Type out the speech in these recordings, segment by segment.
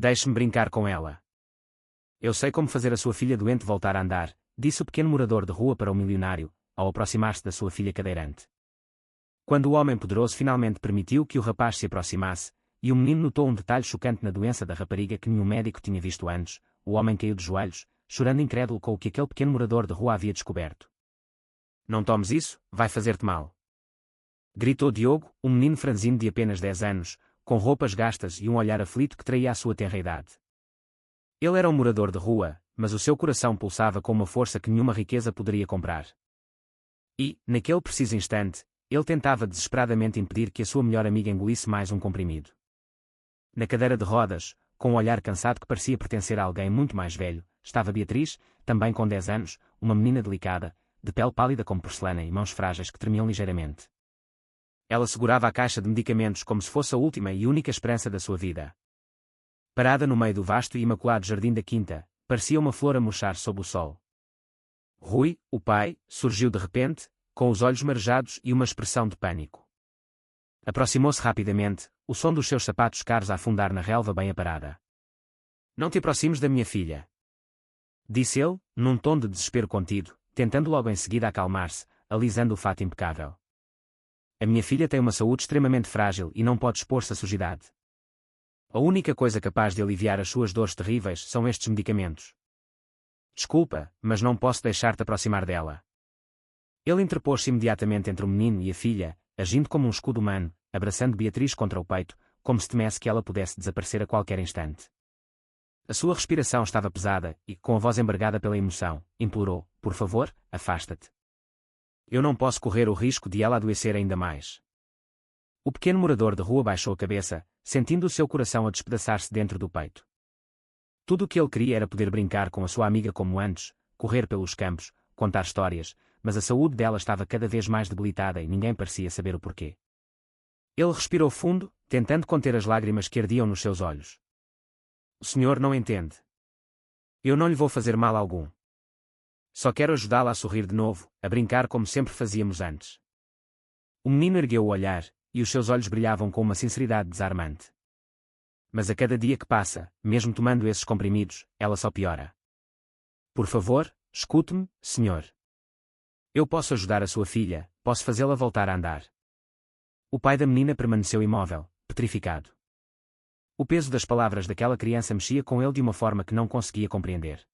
Deixe-me brincar com ela. Eu sei como fazer a sua filha doente voltar a andar, disse o pequeno morador de rua para o milionário, ao aproximar-se da sua filha cadeirante. Quando o homem poderoso finalmente permitiu que o rapaz se aproximasse, e o menino notou um detalhe chocante na doença da rapariga que nenhum médico tinha visto antes, o homem caiu de joelhos, chorando incrédulo com o que aquele pequeno morador de rua havia descoberto. Não tomes isso, vai fazer-te mal. Gritou Diogo, um menino franzino de apenas 10 anos, com roupas gastas e um olhar aflito que traía a sua tenra idade. Ele era um morador de rua, mas o seu coração pulsava com uma força que nenhuma riqueza poderia comprar. E, naquele preciso instante, ele tentava desesperadamente impedir que a sua melhor amiga engolisse mais um comprimido. Na cadeira de rodas, com um olhar cansado que parecia pertencer a alguém muito mais velho, estava Beatriz, também com 10 anos, uma menina delicada, de pele pálida como porcelana e mãos frágeis que tremiam ligeiramente. Ela segurava a caixa de medicamentos como se fosse a última e única esperança da sua vida. Parada no meio do vasto e imaculado jardim da quinta, parecia uma flor a murchar sob o sol. Rui, o pai, surgiu de repente, com os olhos marejados e uma expressão de pânico. Aproximou-se rapidamente, o som dos seus sapatos caros a afundar na relva bem aparada. Não te aproximes da minha filha, disse ele, num tom de desespero contido, tentando logo em seguida acalmar-se, alisando o fato impecável. A minha filha tem uma saúde extremamente frágil e não pode expor-se à sujidade. A única coisa capaz de aliviar as suas dores terríveis são estes medicamentos. Desculpa, mas não posso deixar-te aproximar dela. Ele interpôs-se imediatamente entre o menino e a filha, agindo como um escudo humano, abraçando Beatriz contra o peito, como se temesse que ela pudesse desaparecer a qualquer instante. A sua respiração estava pesada e, com a voz embargada pela emoção, implorou: por favor, afasta-te. Eu não posso correr o risco de ela adoecer ainda mais. O pequeno morador de rua baixou a cabeça, sentindo o seu coração a despedaçar-se dentro do peito. Tudo o que ele queria era poder brincar com a sua amiga como antes, correr pelos campos, contar histórias, mas a saúde dela estava cada vez mais debilitada e ninguém parecia saber o porquê. Ele respirou fundo, tentando conter as lágrimas que ardiam nos seus olhos. O senhor não entende. Eu não lhe vou fazer mal algum. Só quero ajudá-la a sorrir de novo, a brincar como sempre fazíamos antes. O menino ergueu o olhar, e os seus olhos brilhavam com uma sinceridade desarmante. Mas a cada dia que passa, mesmo tomando esses comprimidos, ela só piora. Por favor, escute-me, senhor. Eu posso ajudar a sua filha, posso fazê-la voltar a andar. O pai da menina permaneceu imóvel, petrificado. O peso das palavras daquela criança mexia com ele de uma forma que não conseguia compreender.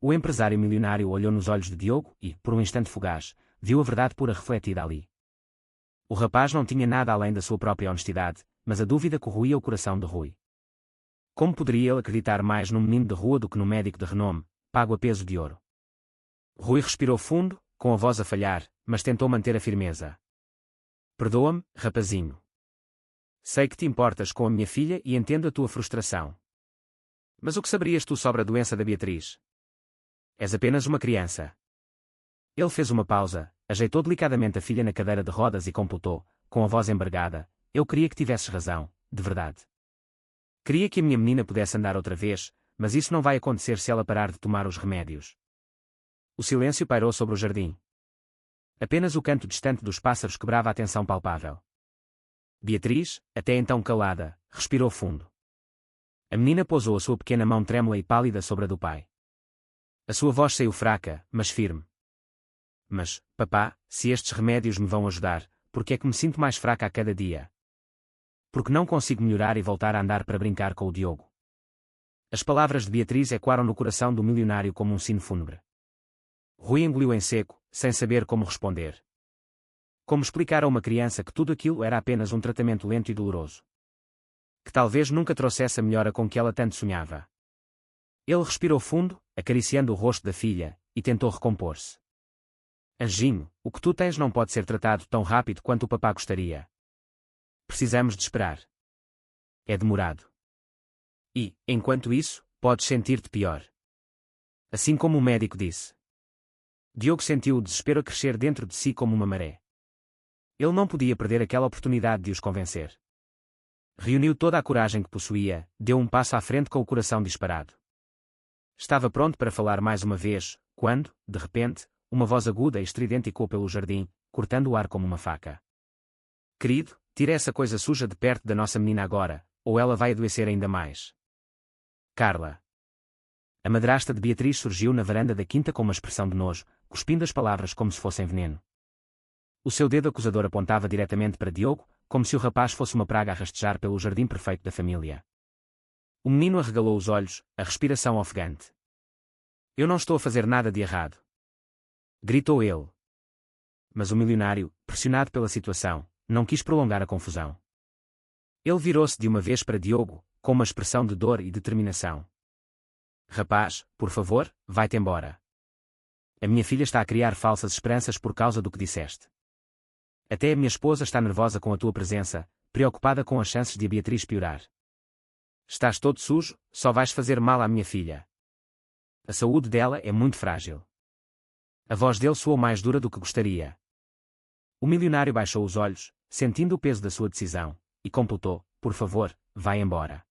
O empresário milionário olhou nos olhos de Diogo e, por um instante fugaz, viu a verdade pura refletida ali. O rapaz não tinha nada além da sua própria honestidade, mas a dúvida corroía o coração de Rui. Como poderia ele acreditar mais num menino de rua do que num médico de renome, pago a peso de ouro? Rui respirou fundo, com a voz a falhar, mas tentou manter a firmeza. Perdoa-me, rapazinho. Sei que te importas com a minha filha e entendo a tua frustração. Mas o que saberias tu sobre a doença da Beatriz? És apenas uma criança. Ele fez uma pausa, ajeitou delicadamente a filha na cadeira de rodas e completou, com a voz embargada: eu queria que tivesses razão, de verdade. Queria que a minha menina pudesse andar outra vez, mas isso não vai acontecer se ela parar de tomar os remédios. O silêncio pairou sobre o jardim. Apenas o canto distante dos pássaros quebrava a tensão palpável. Beatriz, até então calada, respirou fundo. A menina pousou a sua pequena mão trêmula e pálida sobre a do pai. A sua voz saiu fraca, mas firme. Mas, papá, se estes remédios me vão ajudar, por que é que me sinto mais fraca a cada dia? Porque não consigo melhorar e voltar a andar para brincar com o Diogo. As palavras de Beatriz ecoaram no coração do milionário como um sino fúnebre. Rui engoliu em seco, sem saber como responder. Como explicar a uma criança que tudo aquilo era apenas um tratamento lento e doloroso? Que talvez nunca trouxesse a melhora com que ela tanto sonhava. Ele respirou fundo, acariciando o rosto da filha, e tentou recompor-se. Anjinho, o que tu tens não pode ser tratado tão rápido quanto o papá gostaria. Precisamos de esperar. É demorado. E, enquanto isso, podes sentir-te pior. Assim como o médico disse. Diogo sentiu o desespero a crescer dentro de si como uma maré. Ele não podia perder aquela oportunidade de os convencer. Reuniu toda a coragem que possuía, deu um passo à frente com o coração disparado. Estava pronto para falar mais uma vez, quando, de repente, uma voz aguda e estridente ecoou pelo jardim, cortando o ar como uma faca. Querido, tire essa coisa suja de perto da nossa menina agora, ou ela vai adoecer ainda mais. Carla. A madrasta de Beatriz surgiu na varanda da quinta com uma expressão de nojo, cuspindo as palavras como se fossem veneno. O seu dedo acusador apontava diretamente para Diogo, como se o rapaz fosse uma praga a rastejar pelo jardim perfeito da família. O menino arregalou os olhos, a respiração ofegante. Eu não estou a fazer nada de errado. Gritou ele. Mas o milionário, pressionado pela situação, não quis prolongar a confusão. Ele virou-se de uma vez para Diogo, com uma expressão de dor e determinação. Rapaz, por favor, vai-te embora. A minha filha está a criar falsas esperanças por causa do que disseste. Até a minha esposa está nervosa com a tua presença, preocupada com as chances de a Beatriz piorar. Estás todo sujo, só vais fazer mal à minha filha. A saúde dela é muito frágil. A voz dele soou mais dura do que gostaria. O milionário baixou os olhos, sentindo o peso da sua decisão, e completou, por favor, vai embora.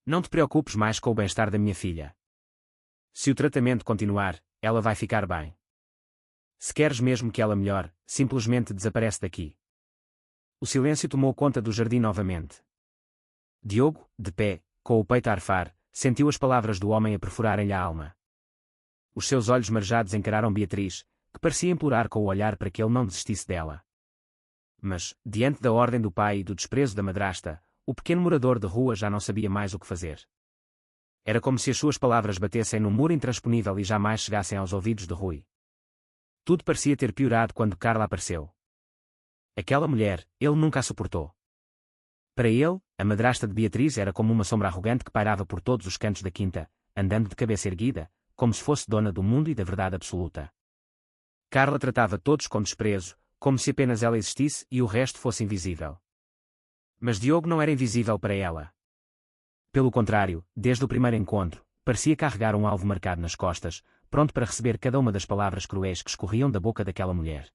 Não te preocupes mais com o bem-estar da minha filha. Se o tratamento continuar, ela vai ficar bem. Se queres mesmo que ela melhore, simplesmente desaparece daqui. O silêncio tomou conta do jardim novamente. Diogo, de pé, com o peito a arfar, sentiu as palavras do homem a perfurarem-lhe a alma. Os seus olhos marejados encararam Beatriz, que parecia implorar com o olhar para que ele não desistisse dela. Mas, diante da ordem do pai e do desprezo da madrasta, o pequeno morador de rua já não sabia mais o que fazer. Era como se as suas palavras batessem num muro intransponível e jamais chegassem aos ouvidos de Rui. Tudo parecia ter piorado quando Carla apareceu. Aquela mulher, ele nunca a suportou. Para ele, a madrasta de Beatriz era como uma sombra arrogante que pairava por todos os cantos da quinta, andando de cabeça erguida, como se fosse dona do mundo e da verdade absoluta. Carla tratava todos com desprezo, como se apenas ela existisse e o resto fosse invisível. Mas Diogo não era invisível para ela. Pelo contrário, desde o primeiro encontro, parecia carregar um alvo marcado nas costas, pronto para receber cada uma das palavras cruéis que escorriam da boca daquela mulher.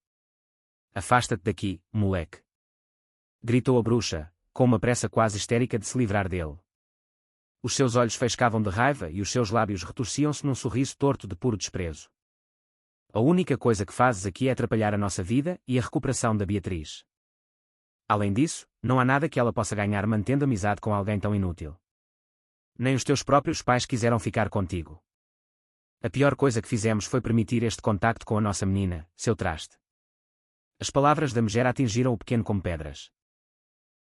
Afasta-te daqui, moleque! Gritou a bruxa, com uma pressa quase histérica de se livrar dele. Os seus olhos faiscavam de raiva e os seus lábios retorciam-se num sorriso torto de puro desprezo. A única coisa que fazes aqui é atrapalhar a nossa vida e a recuperação da Beatriz. Além disso, não há nada que ela possa ganhar mantendo amizade com alguém tão inútil. Nem os teus próprios pais quiseram ficar contigo. A pior coisa que fizemos foi permitir este contacto com a nossa menina, seu traste. As palavras da megera atingiram o pequeno como pedras.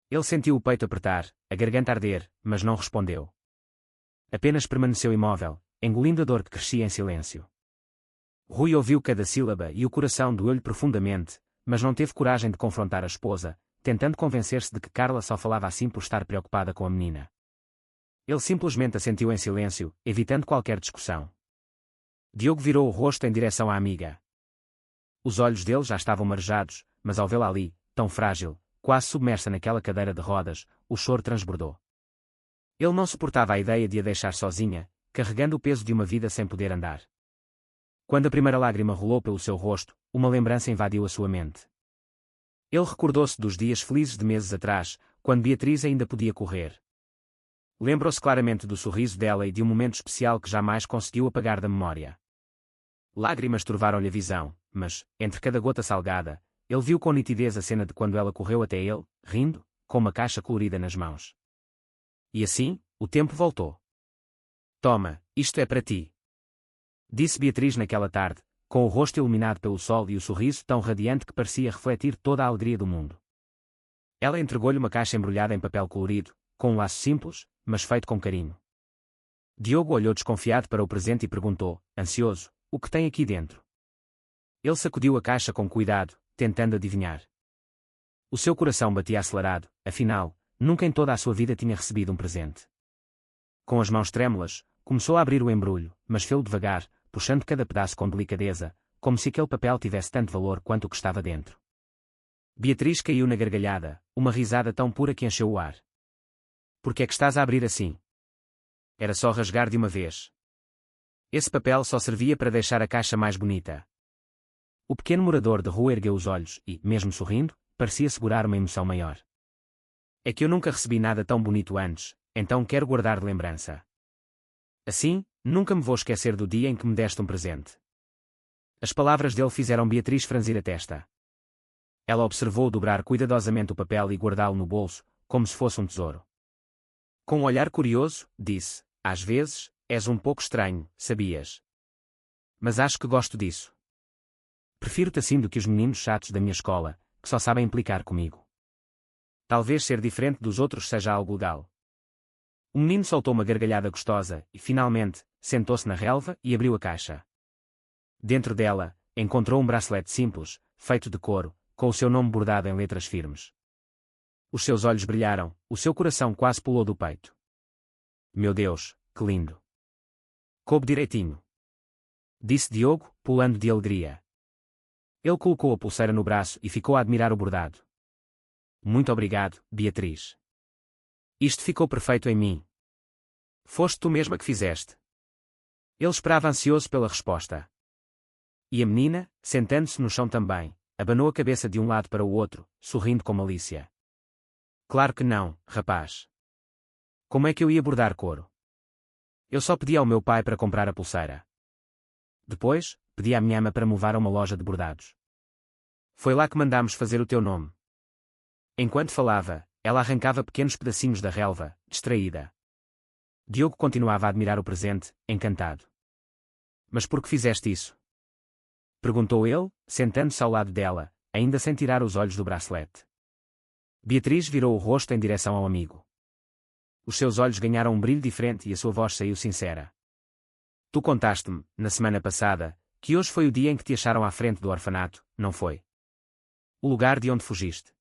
Ele sentiu o peito apertar, a garganta arder, mas não respondeu. Apenas permaneceu imóvel, engolindo a dor que crescia em silêncio. Rui ouviu cada sílaba e o coração doeu-lhe profundamente, mas não teve coragem de confrontar a esposa, tentando convencer-se de que Carla só falava assim por estar preocupada com a menina. Ele simplesmente assentiu em silêncio, evitando qualquer discussão. Diogo virou o rosto em direção à amiga. Os olhos dele já estavam marejados, mas ao vê-la ali, tão frágil, quase submersa naquela cadeira de rodas, o choro transbordou. Ele não suportava a ideia de a deixar sozinha, carregando o peso de uma vida sem poder andar. Quando a primeira lágrima rolou pelo seu rosto, uma lembrança invadiu a sua mente. Ele recordou-se dos dias felizes de meses atrás, quando Beatriz ainda podia correr. Lembrou-se claramente do sorriso dela e de um momento especial que jamais conseguiu apagar da memória. Lágrimas turvaram-lhe a visão, mas, entre cada gota salgada, ele viu com nitidez a cena de quando ela correu até ele, rindo, com uma caixa colorida nas mãos. E assim, o tempo voltou. Toma, isto é para ti. Disse Beatriz naquela tarde, com o rosto iluminado pelo sol e o sorriso tão radiante que parecia refletir toda a alegria do mundo. Ela entregou-lhe uma caixa embrulhada em papel colorido, com um laço simples, mas feito com carinho. Diogo olhou desconfiado para o presente e perguntou, ansioso, o que tem aqui dentro? Ele sacudiu a caixa com cuidado, tentando adivinhar. O seu coração batia acelerado, afinal, nunca em toda a sua vida tinha recebido um presente. Com as mãos trêmulas, começou a abrir o embrulho, mas fê-lo devagar, puxando cada pedaço com delicadeza, como se aquele papel tivesse tanto valor quanto o que estava dentro. Beatriz caiu na gargalhada, uma risada tão pura que encheu o ar. Por que é que estás a abrir assim? Era só rasgar de uma vez. Esse papel só servia para deixar a caixa mais bonita. O pequeno morador de rua ergueu os olhos e, mesmo sorrindo, parecia segurar uma emoção maior. É que eu nunca recebi nada tão bonito antes, então quero guardar de lembrança. Assim, nunca me vou esquecer do dia em que me deste um presente. As palavras dele fizeram Beatriz franzir a testa. Ela observou dobrar cuidadosamente o papel e guardá-lo no bolso, como se fosse um tesouro. Com um olhar curioso, disse, Às vezes, és um pouco estranho, sabias? Mas acho que gosto disso. Prefiro-te assim do que os meninos chatos da minha escola, que só sabem implicar comigo. Talvez ser diferente dos outros seja algo legal. O menino soltou uma gargalhada gostosa e, finalmente, sentou-se na relva e abriu a caixa. Dentro dela, encontrou um bracelete simples, feito de couro, com o seu nome bordado em letras firmes. Os seus olhos brilharam, o seu coração quase pulou do peito. Meu Deus, que lindo! Coube direitinho, disse Diogo, pulando de alegria. Ele colocou a pulseira no braço e ficou a admirar o bordado. Muito obrigado, Beatriz. Isto ficou perfeito em mim. Foste tu mesma que fizeste. Ele esperava ansioso pela resposta. E a menina, sentando-se no chão também, abanou a cabeça de um lado para o outro, sorrindo com malícia. Claro que não, rapaz. Como é que eu ia bordar couro? Eu só pedi ao meu pai para comprar a pulseira. Depois, pedi à minha ama para me levar a uma loja de bordados. Foi lá que mandámos fazer o teu nome. Enquanto falava, ela arrancava pequenos pedacinhos da relva, distraída. Diogo continuava a admirar o presente, encantado. Mas por que fizeste isso? Perguntou ele, sentando-se ao lado dela, ainda sem tirar os olhos do bracelete. Beatriz virou o rosto em direção ao amigo. Os seus olhos ganharam um brilho diferente e a sua voz saiu sincera. Tu contaste-me, na semana passada, que hoje foi o dia em que te acharam à frente do orfanato, não foi? O lugar de onde fugiste.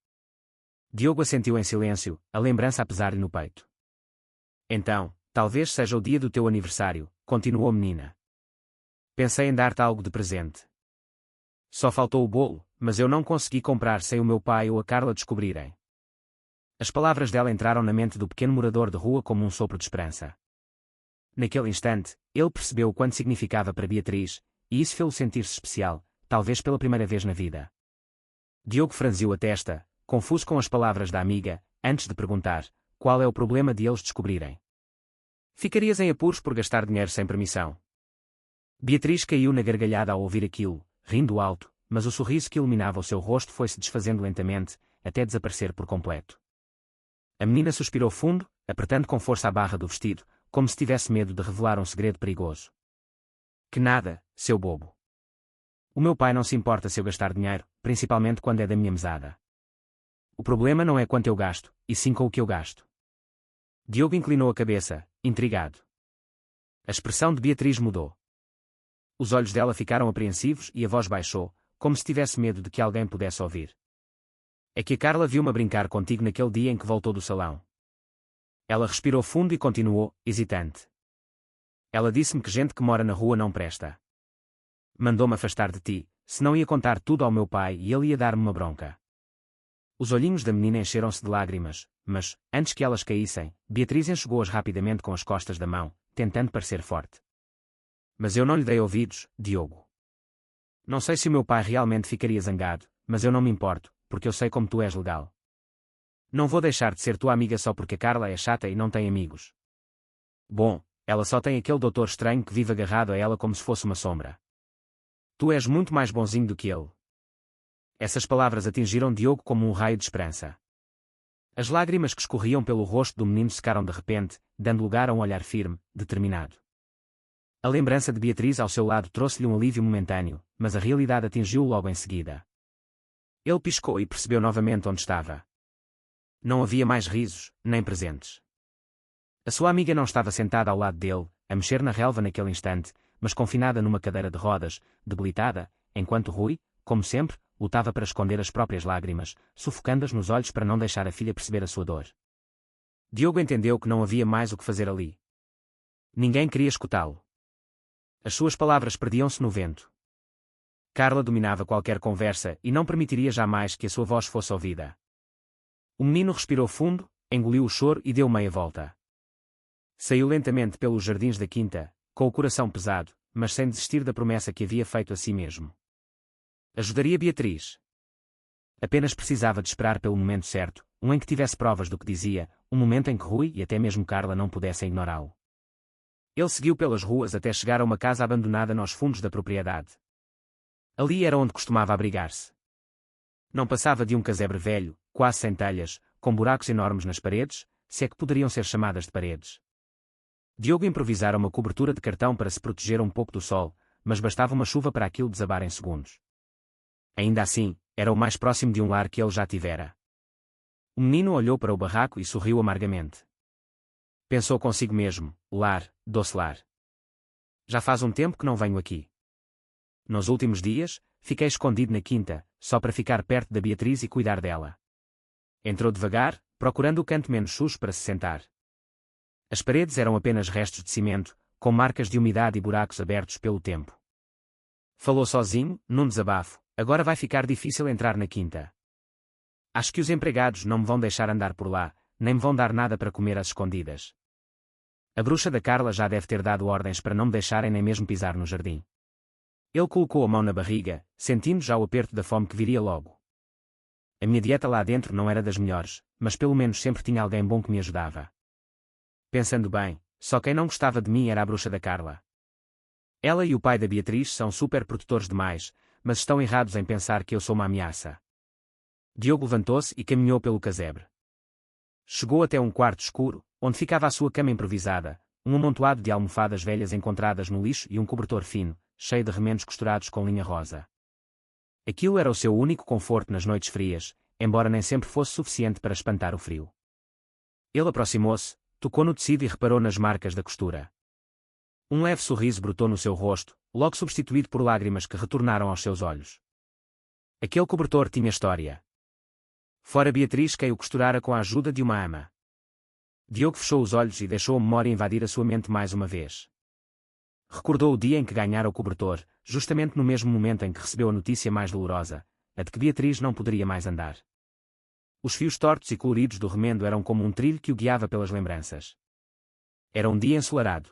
Diogo assentiu em silêncio, a lembrança a pesar-lhe no peito. Então, talvez seja o dia do teu aniversário, continuou a menina. Pensei em dar-te algo de presente. Só faltou o bolo, mas eu não consegui comprar sem o meu pai ou a Carla descobrirem. As palavras dela entraram na mente do pequeno morador de rua como um sopro de esperança. Naquele instante, ele percebeu o quanto significava para Beatriz, e isso fez-o sentir-se especial, talvez pela primeira vez na vida. Diogo franziu a testa, confuso com as palavras da amiga, antes de perguntar, qual é o problema de eles descobrirem? Ficarias em apuros por gastar dinheiro sem permissão. Beatriz caiu na gargalhada ao ouvir aquilo, rindo alto, mas o sorriso que iluminava o seu rosto foi-se desfazendo lentamente, até desaparecer por completo. A menina suspirou fundo, apertando com força a barra do vestido, como se tivesse medo de revelar um segredo perigoso. Que nada, seu bobo. O meu pai não se importa se eu gastar dinheiro, principalmente quando é da minha mesada. O problema não é quanto eu gasto, e sim com o que eu gasto. Diogo inclinou a cabeça, intrigado. A expressão de Beatriz mudou. Os olhos dela ficaram apreensivos e a voz baixou, como se tivesse medo de que alguém pudesse ouvir. É que a Carla viu-me a brincar contigo naquele dia em que voltou do salão. Ela respirou fundo e continuou, hesitante. Ela disse-me que gente que mora na rua não presta. Mandou-me afastar de ti, senão ia contar tudo ao meu pai e ele ia dar-me uma bronca. Os olhinhos da menina encheram-se de lágrimas, mas, antes que elas caíssem, Beatriz enxugou-as rapidamente com as costas da mão, tentando parecer forte. Mas eu não lhe dei ouvidos, Diogo. Não sei se o meu pai realmente ficaria zangado, mas eu não me importo, porque eu sei como tu és legal. Não vou deixar de ser tua amiga só porque a Carla é chata e não tem amigos. Bom, ela só tem aquele doutor estranho que vive agarrado a ela como se fosse uma sombra. Tu és muito mais bonzinho do que ele. Essas palavras atingiram Diogo como um raio de esperança. As lágrimas que escorriam pelo rosto do menino secaram de repente, dando lugar a um olhar firme, determinado. A lembrança de Beatriz ao seu lado trouxe-lhe um alívio momentâneo, mas a realidade atingiu-o logo em seguida. Ele piscou e percebeu novamente onde estava. Não havia mais risos, nem presentes. A sua amiga não estava sentada ao lado dele, a mexer na relva naquele instante, mas confinada numa cadeira de rodas, debilitada, enquanto Rui, como sempre, lutava para esconder as próprias lágrimas, sufocando-as nos olhos para não deixar a filha perceber a sua dor. Diogo entendeu que não havia mais o que fazer ali. Ninguém queria escutá-lo. As suas palavras perdiam-se no vento. Carla dominava qualquer conversa e não permitiria jamais que a sua voz fosse ouvida. O menino respirou fundo, engoliu o choro e deu meia volta. Saiu lentamente pelos jardins da quinta, com o coração pesado, mas sem desistir da promessa que havia feito a si mesmo. Ajudaria Beatriz. Apenas precisava de esperar pelo momento certo, um em que tivesse provas do que dizia, um momento em que Rui e até mesmo Carla não pudessem ignorá-lo. Ele seguiu pelas ruas até chegar a uma casa abandonada nos fundos da propriedade. Ali era onde costumava abrigar-se. Não passava de um casebre velho, quase sem telhas, com buracos enormes nas paredes, se é que poderiam ser chamadas de paredes. Diogo improvisara uma cobertura de cartão para se proteger um pouco do sol, mas bastava uma chuva para aquilo desabar em segundos. Ainda assim, era o mais próximo de um lar que ele já tivera. O menino olhou para o barraco e sorriu amargamente. Pensou consigo mesmo: lar, doce lar. Já faz um tempo que não venho aqui. Nos últimos dias, fiquei escondido na quinta, só para ficar perto da Beatriz e cuidar dela. Entrou devagar, procurando o canto menos sujo para se sentar. As paredes eram apenas restos de cimento, com marcas de umidade e buracos abertos pelo tempo. Falou sozinho, num desabafo: agora vai ficar difícil entrar na quinta. Acho que os empregados não me vão deixar andar por lá, nem me vão dar nada para comer às escondidas. A bruxa da Carla já deve ter dado ordens para não me deixarem nem mesmo pisar no jardim. Ele colocou a mão na barriga, sentindo já o aperto da fome que viria logo. A minha dieta lá dentro não era das melhores, mas pelo menos sempre tinha alguém bom que me ajudava. Pensando bem, só quem não gostava de mim era a bruxa da Carla. Ela e o pai da Beatriz são super protetores demais, mas estão errados em pensar que eu sou uma ameaça. Diogo levantou-se e caminhou pelo casebre. Chegou até um quarto escuro, onde ficava a sua cama improvisada, um amontoado de almofadas velhas encontradas no lixo e um cobertor fino, cheio de remendos costurados com linha rosa. Aquilo era o seu único conforto nas noites frias, embora nem sempre fosse suficiente para espantar o frio. Ele aproximou-se, tocou no tecido e reparou nas marcas da costura. Um leve sorriso brotou no seu rosto, logo substituído por lágrimas que retornaram aos seus olhos. Aquele cobertor tinha história. Fora Beatriz quem o costurara com a ajuda de uma ama. Diogo fechou os olhos e deixou a memória invadir a sua mente mais uma vez. Recordou o dia em que ganhara o cobertor, justamente no mesmo momento em que recebeu a notícia mais dolorosa, a de que Beatriz não poderia mais andar. Os fios tortos e coloridos do remendo eram como um trilho que o guiava pelas lembranças. Era um dia ensolarado.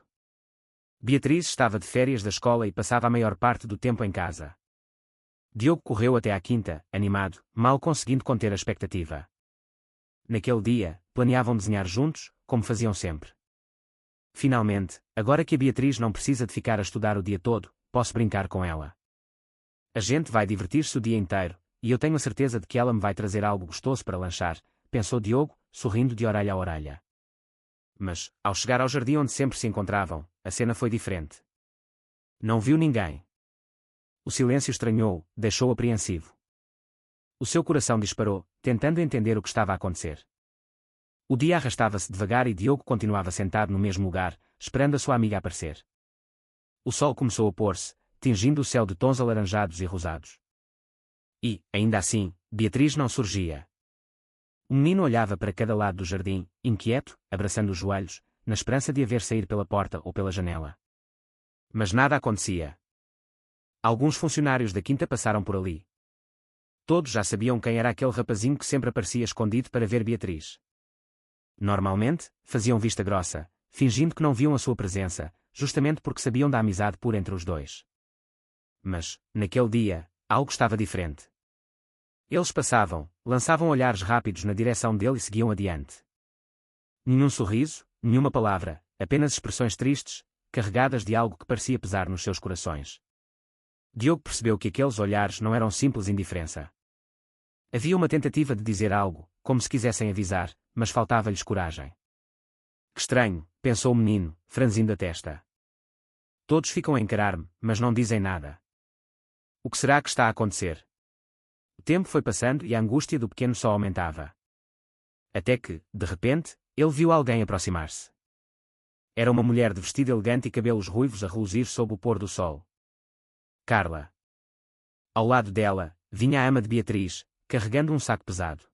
Beatriz estava de férias da escola e passava a maior parte do tempo em casa. Diogo correu até à quinta, animado, mal conseguindo conter a expectativa. Naquele dia, planeavam desenhar juntos, como faziam sempre. Finalmente, agora que a Beatriz não precisa de ficar a estudar o dia todo, posso brincar com ela. A gente vai divertir-se o dia inteiro, e eu tenho a certeza de que ela me vai trazer algo gostoso para lanchar, pensou Diogo, sorrindo de orelha a orelha. Mas, ao chegar ao jardim onde sempre se encontravam, a cena foi diferente. Não viu ninguém. O silêncio estranhou, deixou-o apreensivo. O seu coração disparou, tentando entender o que estava a acontecer. O dia arrastava-se devagar e Diogo continuava sentado no mesmo lugar, esperando a sua amiga aparecer. O sol começou a pôr-se, tingindo o céu de tons alaranjados e rosados. E, ainda assim, Beatriz não surgia. O menino olhava para cada lado do jardim, inquieto, abraçando os joelhos, na esperança de a ver sair pela porta ou pela janela. Mas nada acontecia. Alguns funcionários da quinta passaram por ali. Todos já sabiam quem era aquele rapazinho que sempre aparecia escondido para ver Beatriz. Normalmente, faziam vista grossa, fingindo que não viam a sua presença, justamente porque sabiam da amizade pura entre os dois. Mas, naquele dia, algo estava diferente. Eles passavam, lançavam olhares rápidos na direção dele e seguiam adiante. Nenhum sorriso, nenhuma palavra, apenas expressões tristes, carregadas de algo que parecia pesar nos seus corações. Diogo percebeu que aqueles olhares não eram simples indiferença. Havia uma tentativa de dizer algo, como se quisessem avisar, mas faltava-lhes coragem. Que estranho, pensou o menino, franzindo a testa. Todos ficam a encarar-me, mas não dizem nada. O que será que está a acontecer? O tempo foi passando e a angústia do pequeno só aumentava. Até que, de repente, ele viu alguém aproximar-se. Era uma mulher de vestido elegante e cabelos ruivos a reluzir sob o pôr do sol. Carla. Ao lado dela, vinha a ama de Beatriz, carregando um saco pesado.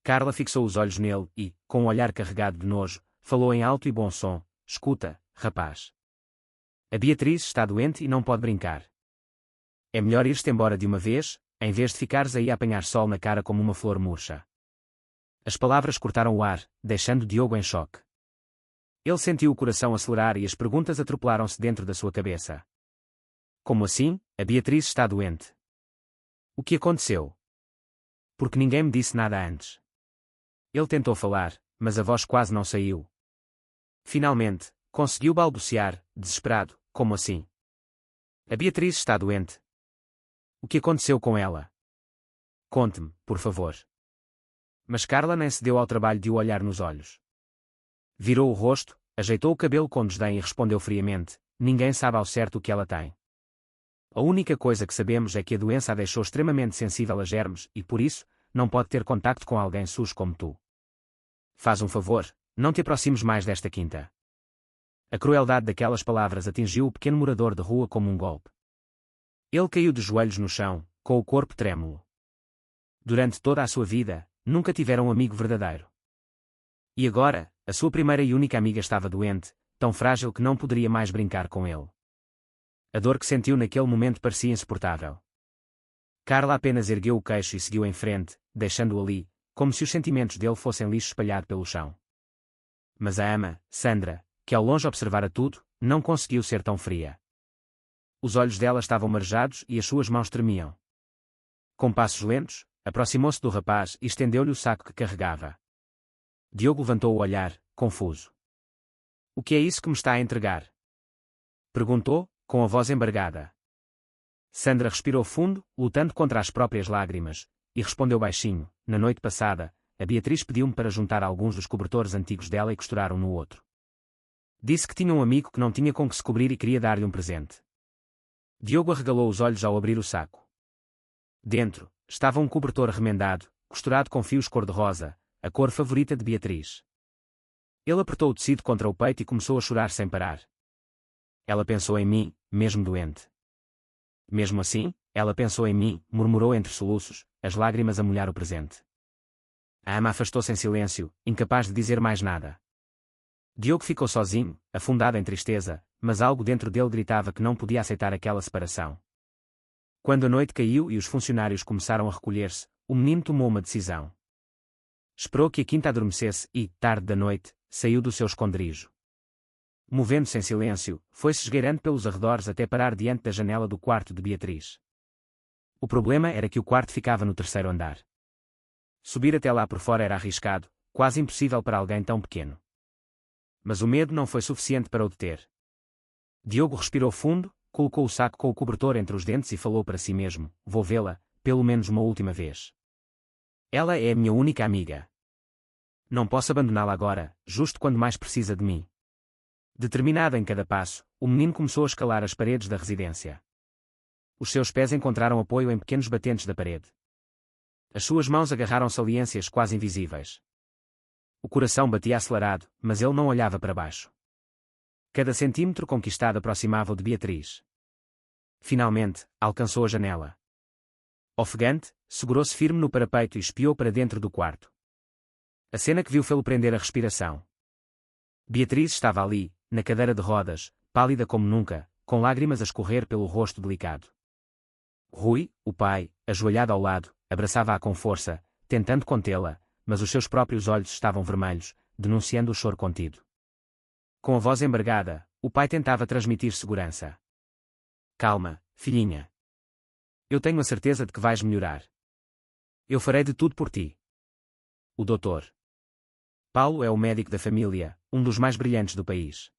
Carla fixou os olhos nele e, com um olhar carregado de nojo, falou em alto e bom som: escuta, rapaz. A Beatriz está doente e não pode brincar. É melhor ir-te embora de uma vez, em vez de ficares aí a apanhar sol na cara como uma flor murcha. As palavras cortaram o ar, deixando Diogo em choque. Ele sentiu o coração acelerar e as perguntas atropelaram-se dentro da sua cabeça. Como assim, a Beatriz está doente? O que aconteceu? Porque ninguém me disse nada antes. Ele tentou falar, mas a voz quase não saiu. Finalmente, conseguiu balbuciar, desesperado: como assim? A Beatriz está doente. O que aconteceu com ela? Conte-me, por favor. Mas Carla nem se deu ao trabalho de o olhar nos olhos. Virou o rosto, Ajeitou o cabelo com desdém e respondeu friamente: ninguém sabe ao certo o que ela tem. A única coisa que sabemos é que a doença a deixou extremamente sensível a germes e, por isso, não pode ter contacto com alguém sujo como tu. Faz um favor, não te aproximes mais desta quinta. A crueldade daquelas palavras atingiu o pequeno morador de rua como um golpe. Ele caiu de joelhos no chão, com o corpo trêmulo. Durante toda a sua vida, nunca tivera um amigo verdadeiro. E agora, a sua primeira e única amiga estava doente, tão frágil que não poderia mais brincar com ele. A dor que sentiu naquele momento parecia insuportável. Carla apenas ergueu o queixo e seguiu em frente, deixando-o ali, como se os sentimentos dele fossem lixo espalhado pelo chão. Mas a ama, Sandra, que ao longe observara tudo, não conseguiu ser tão fria. Os olhos dela estavam marejados e as suas mãos tremiam. Com passos lentos, aproximou-se do rapaz e estendeu-lhe o saco que carregava. Diogo levantou o olhar, confuso. O que é isso que me está a entregar? Perguntou, com a voz embargada. Sandra respirou fundo, lutando contra as próprias lágrimas, e respondeu baixinho: na noite passada, a Beatriz pediu-me para juntar alguns dos cobertores antigos dela e costurar um no outro. Disse que tinha um amigo que não tinha com que se cobrir e queria dar-lhe um presente. Diogo arregalou os olhos ao abrir o saco. Dentro, estava um cobertor remendado, costurado com fios cor-de-rosa, a cor favorita de Beatriz. Ele apertou o tecido contra o peito e começou a chorar sem parar. Ela pensou em mim, mesmo doente. Mesmo assim, ela pensou em mim, murmurou entre soluços, as lágrimas a molhar o presente. A ama afastou-se em silêncio, incapaz de dizer mais nada. Diogo ficou sozinho, afundado em tristeza, mas algo dentro dele gritava que não podia aceitar aquela separação. Quando a noite caiu e os funcionários começaram a recolher-se, o menino tomou uma decisão. Esperou que a quinta adormecesse e, tarde da noite, saiu do seu esconderijo. Movendo-se em silêncio, foi-se esgueirando pelos arredores até parar diante da janela do quarto de Beatriz. O problema era que o quarto ficava no terceiro andar. Subir até lá por fora era arriscado, quase impossível para alguém tão pequeno. Mas o medo não foi suficiente para o deter. Diogo respirou fundo, colocou o saco com o cobertor entre os dentes e falou para si mesmo: vou vê-la, pelo menos uma última vez. Ela é a minha única amiga. Não posso abandoná-la agora, justo quando mais precisa de mim. Determinado em cada passo, o menino começou a escalar as paredes da residência. Os seus pés encontraram apoio em pequenos batentes da parede. As suas mãos agarraram saliências quase invisíveis. O coração batia acelerado, mas ele não olhava para baixo. Cada centímetro conquistado aproximava-o de Beatriz. Finalmente, alcançou a janela. Ofegante, segurou-se firme no parapeito e espiou para dentro do quarto. A cena que viu fê-lo prender a respiração. Beatriz estava ali, na cadeira de rodas, pálida como nunca, com lágrimas a escorrer pelo rosto delicado. Rui, o pai, ajoelhado ao lado, abraçava-a com força, tentando contê-la, mas os seus próprios olhos estavam vermelhos, denunciando o choro contido. Com a voz embargada, o pai tentava transmitir segurança. Calma, filhinha. Eu tenho a certeza de que vais melhorar. Eu farei de tudo por ti. O doutor Paulo é o médico da família, um dos mais brilhantes do país.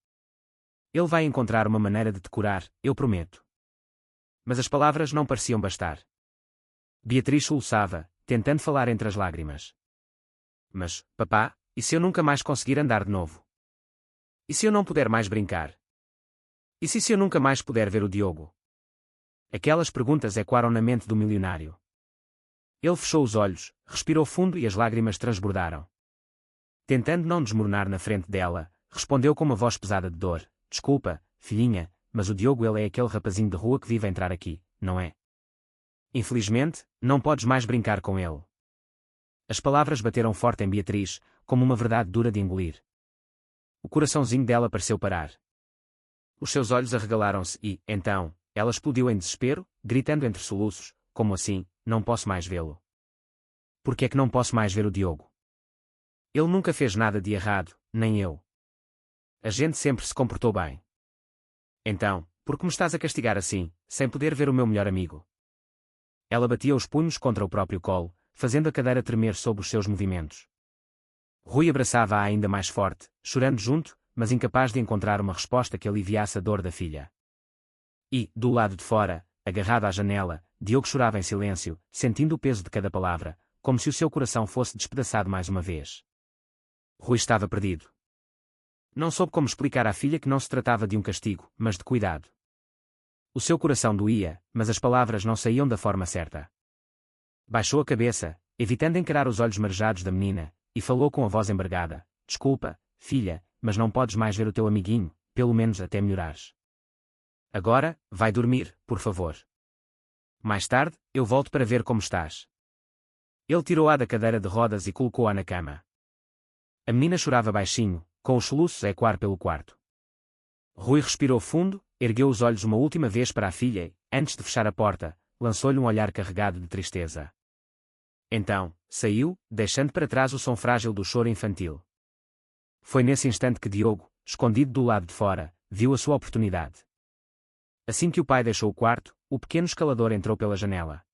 Ele vai encontrar uma maneira de te curar, eu prometo. Mas as palavras não pareciam bastar. Beatriz soluçava, tentando falar entre as lágrimas. Mas, papá, e se eu nunca mais conseguir andar de novo? E se eu não puder mais brincar? E se eu nunca mais puder ver o Diogo? Aquelas perguntas ecoaram na mente do milionário. Ele fechou os olhos, respirou fundo e as lágrimas transbordaram. Tentando não desmoronar na frente dela, respondeu com uma voz pesada de dor: desculpa, filhinha, mas o Diogo ele é aquele rapazinho de rua que vive a entrar aqui, não é? Infelizmente, não podes mais brincar com ele. As palavras bateram forte em Beatriz, como uma verdade dura de engolir. O coraçãozinho dela pareceu parar. Os seus olhos arregalaram-se e, então, ela explodiu em desespero, gritando entre soluços: como assim, não posso mais vê-lo? Por que é que não posso mais ver o Diogo? Ele nunca fez nada de errado, nem eu. A gente sempre se comportou bem. Então, por que me estás a castigar assim, sem poder ver o meu melhor amigo? Ela batia os punhos contra o próprio colo, fazendo a cadeira tremer sob os seus movimentos. Rui abraçava-a ainda mais forte, chorando junto, mas incapaz de encontrar uma resposta que aliviasse a dor da filha. E, do lado de fora, agarrado à janela, Diogo chorava em silêncio, sentindo o peso de cada palavra, como se o seu coração fosse despedaçado mais uma vez. Rui estava perdido. Não soube como explicar à filha que não se tratava de um castigo, mas de cuidado. O seu coração doía, mas as palavras não saíam da forma certa. Baixou a cabeça, evitando encarar os olhos marejados da menina, e falou com a voz embargada: Desculpa, filha, mas não podes mais ver o teu amiguinho, pelo menos até melhorares. Agora, vai dormir, por favor. Mais tarde, eu volto para ver como estás. Ele tirou-a da cadeira de rodas e colocou-a na cama. A menina chorava baixinho, com os soluços a ecoar pelo quarto. Rui respirou fundo, ergueu os olhos uma última vez para a filha e, antes de fechar a porta, lançou-lhe um olhar carregado de tristeza. Então, saiu, deixando para trás o som frágil do choro infantil. Foi nesse instante que Diogo, escondido do lado de fora, viu a sua oportunidade. Assim que o pai deixou o quarto, o pequeno escalador entrou pela janela.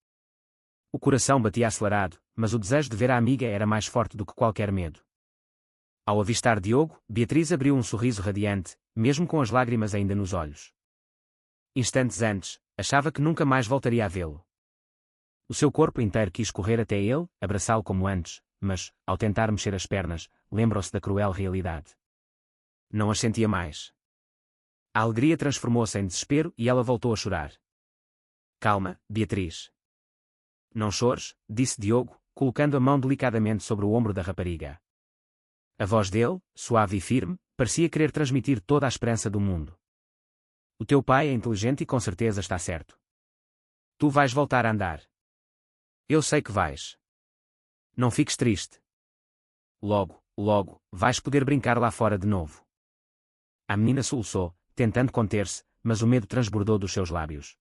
O coração batia acelerado, mas o desejo de ver a amiga era mais forte do que qualquer medo. Ao avistar Diogo, Beatriz abriu um sorriso radiante, mesmo com as lágrimas ainda nos olhos. Instantes antes, achava que nunca mais voltaria a vê-lo. O seu corpo inteiro quis correr até ele, abraçá-lo como antes, mas, ao tentar mexer as pernas, lembrou-se da cruel realidade. Não as sentia mais. A alegria transformou-se em desespero e ela voltou a chorar. Calma, Beatriz. Não chores, disse Diogo, colocando a mão delicadamente sobre o ombro da rapariga. A voz dele, suave e firme, parecia querer transmitir toda a esperança do mundo. O teu pai é inteligente e com certeza está certo. Tu vais voltar a andar. Eu sei que vais. Não fiques triste. Logo, logo, vais poder brincar lá fora de novo. A menina soluçou, tentando conter-se, mas o medo transbordou dos seus lábios.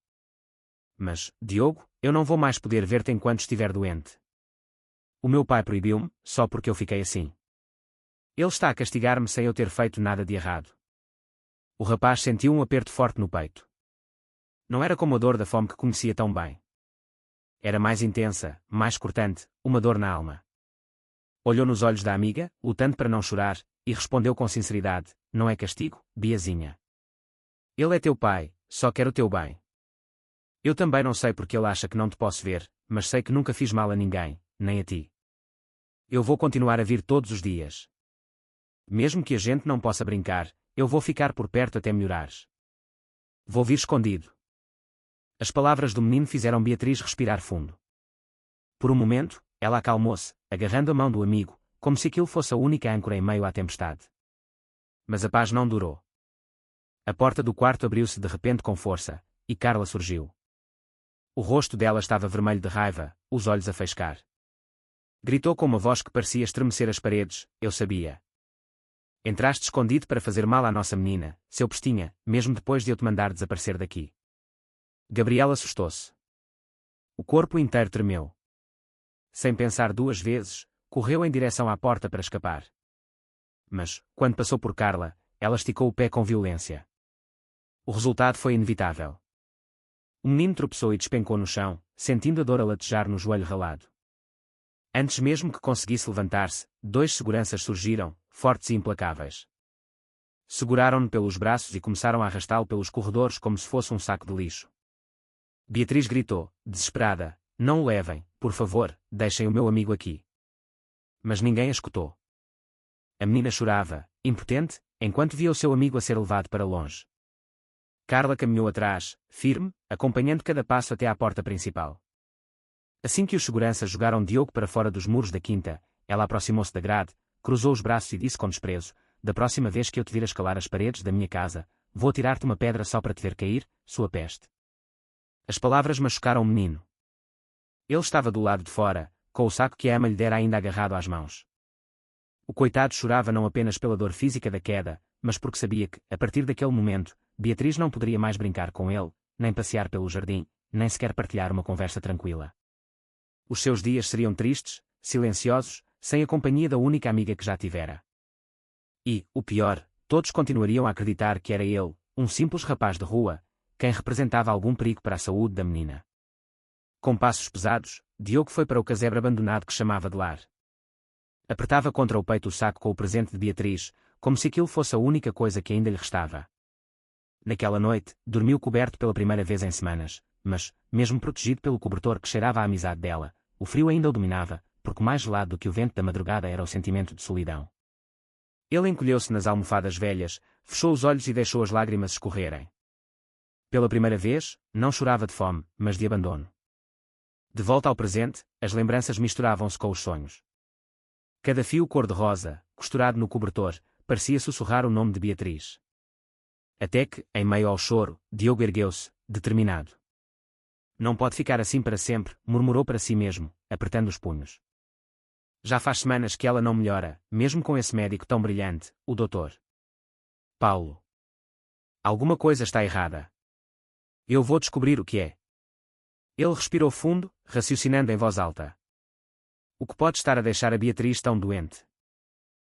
Mas, Diogo, eu não vou mais poder ver-te enquanto estiver doente. O meu pai proibiu-me, só porque eu fiquei assim. Ele está a castigar-me sem eu ter feito nada de errado. O rapaz sentiu um aperto forte no peito. Não era como a dor da fome que conhecia tão bem. Era mais intensa, mais cortante, uma dor na alma. Olhou nos olhos da amiga, lutando para não chorar, e respondeu com sinceridade: Não é castigo, Biazinha. Ele é teu pai, só quer o teu bem. Eu também não sei porque ele acha que não te posso ver, mas sei que nunca fiz mal a ninguém, nem a ti. Eu vou continuar a vir todos os dias. Mesmo que a gente não possa brincar, eu vou ficar por perto até melhorares. Vou vir escondido. As palavras do menino fizeram Beatriz respirar fundo. Por um momento, ela acalmou-se, agarrando a mão do amigo, como se aquilo fosse a única âncora em meio à tempestade. Mas a paz não durou. A porta do quarto abriu-se de repente com força, e Carla surgiu. O rosto dela estava vermelho de raiva, os olhos a faiscar. Gritou com uma voz que parecia estremecer as paredes: Eu sabia. Entraste escondido para fazer mal à nossa menina, seu pestinha, mesmo depois de eu te mandar desaparecer daqui. Gabriela assustou-se. O corpo inteiro tremeu. Sem pensar duas vezes, correu em direção à porta para escapar. Mas, quando passou por Carla, ela esticou o pé com violência. O resultado foi inevitável. O menino tropeçou e despencou no chão, sentindo a dor a latejar no joelho ralado. Antes mesmo que conseguisse levantar-se, dois seguranças surgiram, fortes e implacáveis. Seguraram-no pelos braços e começaram a arrastá-lo pelos corredores como se fosse um saco de lixo. Beatriz gritou, desesperada: Não o levem, por favor, deixem o meu amigo aqui. Mas ninguém a escutou. A menina chorava, impotente, enquanto via o seu amigo a ser levado para longe. Carla caminhou atrás, firme, acompanhando cada passo até à porta principal. Assim que os seguranças jogaram Diogo para fora dos muros da quinta, ela aproximou-se da grade, cruzou os braços e disse com desprezo: Da próxima vez que eu te vir a escalar as paredes da minha casa, vou tirar-te uma pedra só para te ver cair, sua peste. As palavras machucaram o menino. Ele estava do lado de fora, com o saco que a ama lhe dera ainda agarrado às mãos. O coitado chorava não apenas pela dor física da queda, mas porque sabia que, a partir daquele momento, Beatriz não poderia mais brincar com ele, nem passear pelo jardim, nem sequer partilhar uma conversa tranquila. Os seus dias seriam tristes, silenciosos, sem a companhia da única amiga que já tivera. E, o pior, todos continuariam a acreditar que era ele, um simples rapaz de rua, quem representava algum perigo para a saúde da menina. Com passos pesados, Diogo foi para o casebre abandonado que chamava de lar. Apertava contra o peito o saco com o presente de Beatriz, como se aquilo fosse a única coisa que ainda lhe restava. Naquela noite, dormiu coberto pela primeira vez em semanas, mas, mesmo protegido pelo cobertor que cheirava a amizade dela, o frio ainda o dominava, porque mais gelado do que o vento da madrugada era o sentimento de solidão. Ele encolheu-se nas almofadas velhas, fechou os olhos e deixou as lágrimas escorrerem. Pela primeira vez, não chorava de fome, mas de abandono. De volta ao presente, as lembranças misturavam-se com os sonhos. Cada fio cor-de-rosa, costurado no cobertor, parecia sussurrar o nome de Beatriz. Até que, em meio ao choro, Diogo ergueu-se, determinado. Não pode ficar assim para sempre, murmurou para si mesmo, apertando os punhos. Já faz semanas que ela não melhora, mesmo com esse médico tão brilhante, o Dr. Paulo. Alguma coisa está errada. Eu vou descobrir o que é. Ele respirou fundo, raciocinando em voz alta. O que pode estar a deixar a Beatriz tão doente?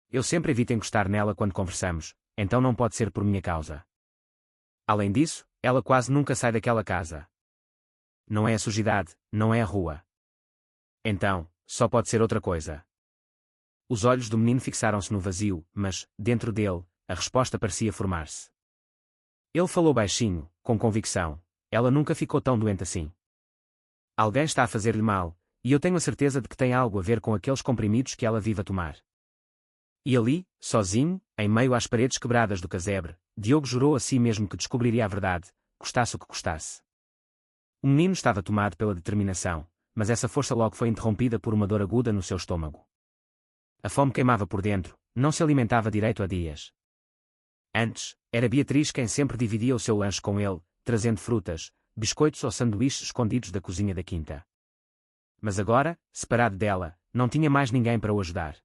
Eu sempre evito encostar nela quando conversamos, então não pode ser por minha causa. Além disso, ela quase nunca sai daquela casa. Não é a sujidade, não é a rua. Então, só pode ser outra coisa. Os olhos do menino fixaram-se no vazio, mas, dentro dele, a resposta parecia formar-se. Ele falou baixinho, com convicção. Ela nunca ficou tão doente assim. Alguém está a fazer-lhe mal, e eu tenho a certeza de que tem algo a ver com aqueles comprimidos que ela vive a tomar. E ali, sozinho, em meio às paredes quebradas do casebre, Diogo jurou a si mesmo que descobriria a verdade, custasse o que custasse. O menino estava tomado pela determinação, mas essa força logo foi interrompida por uma dor aguda no seu estômago. A fome queimava por dentro, não se alimentava direito há dias. Antes, era Beatriz quem sempre dividia o seu lanche com ele, trazendo frutas, biscoitos ou sanduíches escondidos da cozinha da quinta. Mas agora, separado dela, não tinha mais ninguém para o ajudar.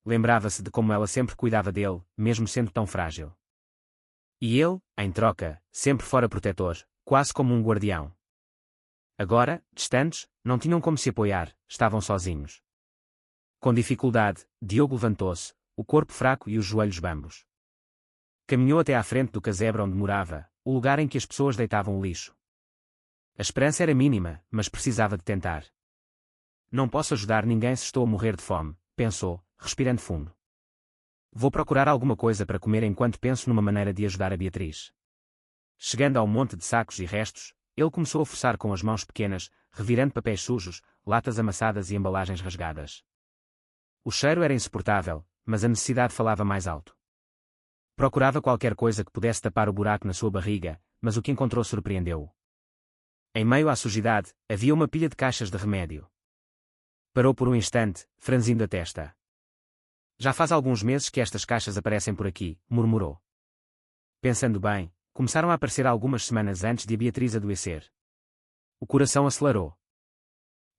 Lembrava-se de como ela sempre cuidava dele, mesmo sendo tão frágil. E ele, em troca, sempre fora protetor, quase como um guardião. Agora, distantes, não tinham como se apoiar, estavam sozinhos. Com dificuldade, Diogo levantou-se, o corpo fraco e os joelhos bambos. Caminhou até à frente do casebre onde morava, o lugar em que as pessoas deitavam o lixo. A esperança era mínima, mas precisava de tentar. Não posso ajudar ninguém se estou a morrer de fome, pensou, respirando fundo. Vou procurar alguma coisa para comer enquanto penso numa maneira de ajudar a Beatriz. Chegando ao monte de sacos e restos, ele começou a forçar com as mãos pequenas, revirando papéis sujos, latas amassadas e embalagens rasgadas. O cheiro era insuportável, mas a necessidade falava mais alto. Procurava qualquer coisa que pudesse tapar o buraco na sua barriga, mas o que encontrou surpreendeu-o. Em meio à sujidade, havia uma pilha de caixas de remédio. Parou por um instante, franzindo a testa. Já faz alguns meses que estas caixas aparecem por aqui, murmurou. Pensando bem, começaram a aparecer algumas semanas antes de a Beatriz adoecer. O coração acelerou.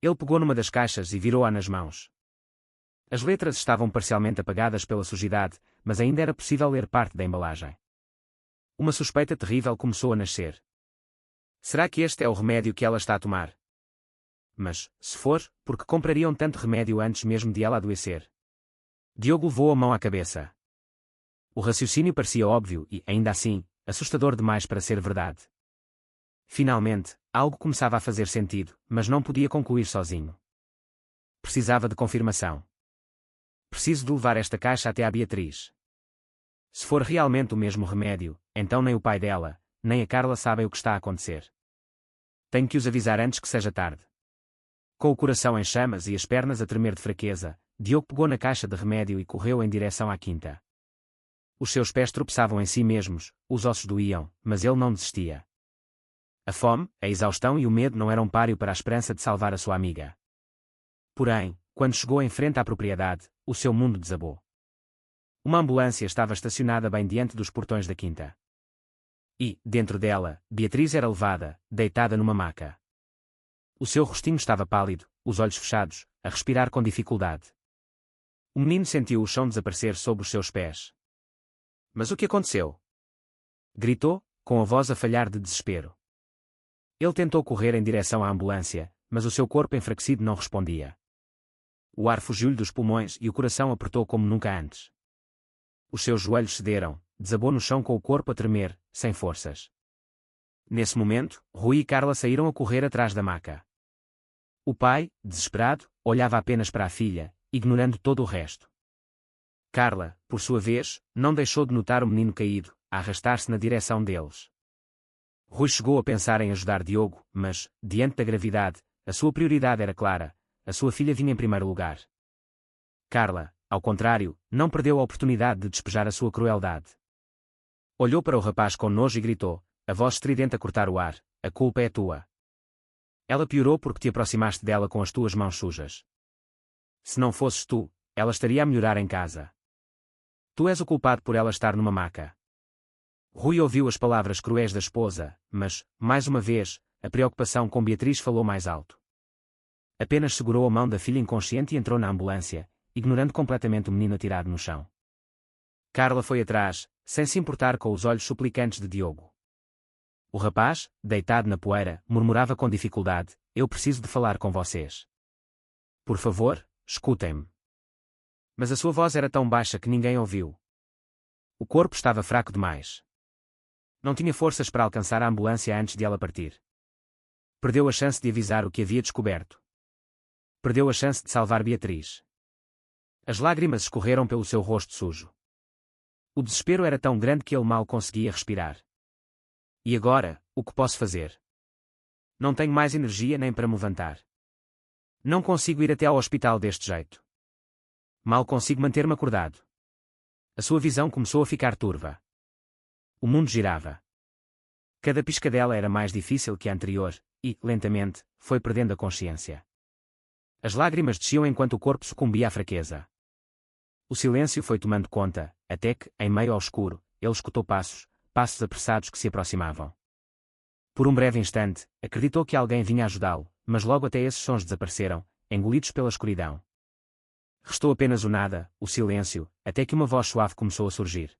Ele pegou numa das caixas e virou-a nas mãos. As letras estavam parcialmente apagadas pela sujidade, mas ainda era possível ler parte da embalagem. Uma suspeita terrível começou a nascer. Será que este é o remédio que ela está a tomar? Mas, se for, por que comprariam tanto remédio antes mesmo de ela adoecer? Diogo levou a mão à cabeça. O raciocínio parecia óbvio e, ainda assim, assustador demais para ser verdade. Finalmente, algo começava a fazer sentido, mas não podia concluir sozinho. Precisava de confirmação. Preciso de levar esta caixa até à Beatriz. Se for realmente o mesmo remédio, então nem o pai dela, nem a Carla sabem o que está a acontecer. Tenho que os avisar antes que seja tarde. Com o coração em chamas e as pernas a tremer de fraqueza, Diogo pegou na caixa de remédio e correu em direção à quinta. Os seus pés tropeçavam em si mesmos, os ossos doíam, mas ele não desistia. A fome, a exaustão e o medo não eram páreo para a esperança de salvar a sua amiga. Porém, quando chegou em frente à propriedade, o seu mundo desabou. Uma ambulância estava estacionada bem diante dos portões da quinta. E, dentro dela, Beatriz era levada, deitada numa maca. O seu rostinho estava pálido, os olhos fechados, a respirar com dificuldade. O menino sentiu o chão desaparecer sob os seus pés. Mas o que aconteceu? Gritou, com a voz a falhar de desespero. Ele tentou correr em direção à ambulância, mas o seu corpo enfraquecido não respondia. O ar fugiu-lhe dos pulmões e o coração apertou como nunca antes. Os seus joelhos cederam, desabou no chão com o corpo a tremer, sem forças. Nesse momento, Rui e Carla saíram a correr atrás da maca. O pai, desesperado, olhava apenas para a filha, ignorando todo o resto. Carla, por sua vez, não deixou de notar o menino caído, a arrastar-se na direção deles. Rui chegou a pensar em ajudar Diogo, mas, diante da gravidade, a sua prioridade era clara, a sua filha vinha em primeiro lugar. Carla, ao contrário, não perdeu a oportunidade de despejar a sua crueldade. Olhou para o rapaz com nojo e gritou, a voz estridente a cortar o ar, a culpa é tua. Ela piorou porque te aproximaste dela com as tuas mãos sujas. Se não fosses tu, ela estaria a melhorar em casa. Tu és o culpado por ela estar numa maca. Rui ouviu as palavras cruéis da esposa, mas, mais uma vez, a preocupação com Beatriz falou mais alto. Apenas segurou a mão da filha inconsciente e entrou na ambulância, ignorando completamente o menino atirado no chão. Carla foi atrás, sem se importar com os olhos suplicantes de Diogo. O rapaz, deitado na poeira, murmurava com dificuldade, eu preciso de falar com vocês. Por favor, escutem-me. Mas a sua voz era tão baixa que ninguém ouviu. O corpo estava fraco demais. Não tinha forças para alcançar a ambulância antes de ela partir. Perdeu a chance de avisar o que havia descoberto. Perdeu a chance de salvar Beatriz. As lágrimas escorreram pelo seu rosto sujo. O desespero era tão grande que ele mal conseguia respirar. E agora, o que posso fazer? Não tenho mais energia nem para me levantar. Não consigo ir até ao hospital deste jeito. Mal consigo manter-me acordado. A sua visão começou a ficar turva. O mundo girava. Cada piscadela era mais difícil que a anterior, e, lentamente, foi perdendo a consciência. As lágrimas desciam enquanto o corpo sucumbia à fraqueza. O silêncio foi tomando conta, até que, em meio ao escuro, ele escutou passos apressados que se aproximavam. Por um breve instante, acreditou que alguém vinha ajudá-lo, mas logo até esses sons desapareceram, engolidos pela escuridão. Restou apenas o nada, o silêncio, até que uma voz suave começou a surgir.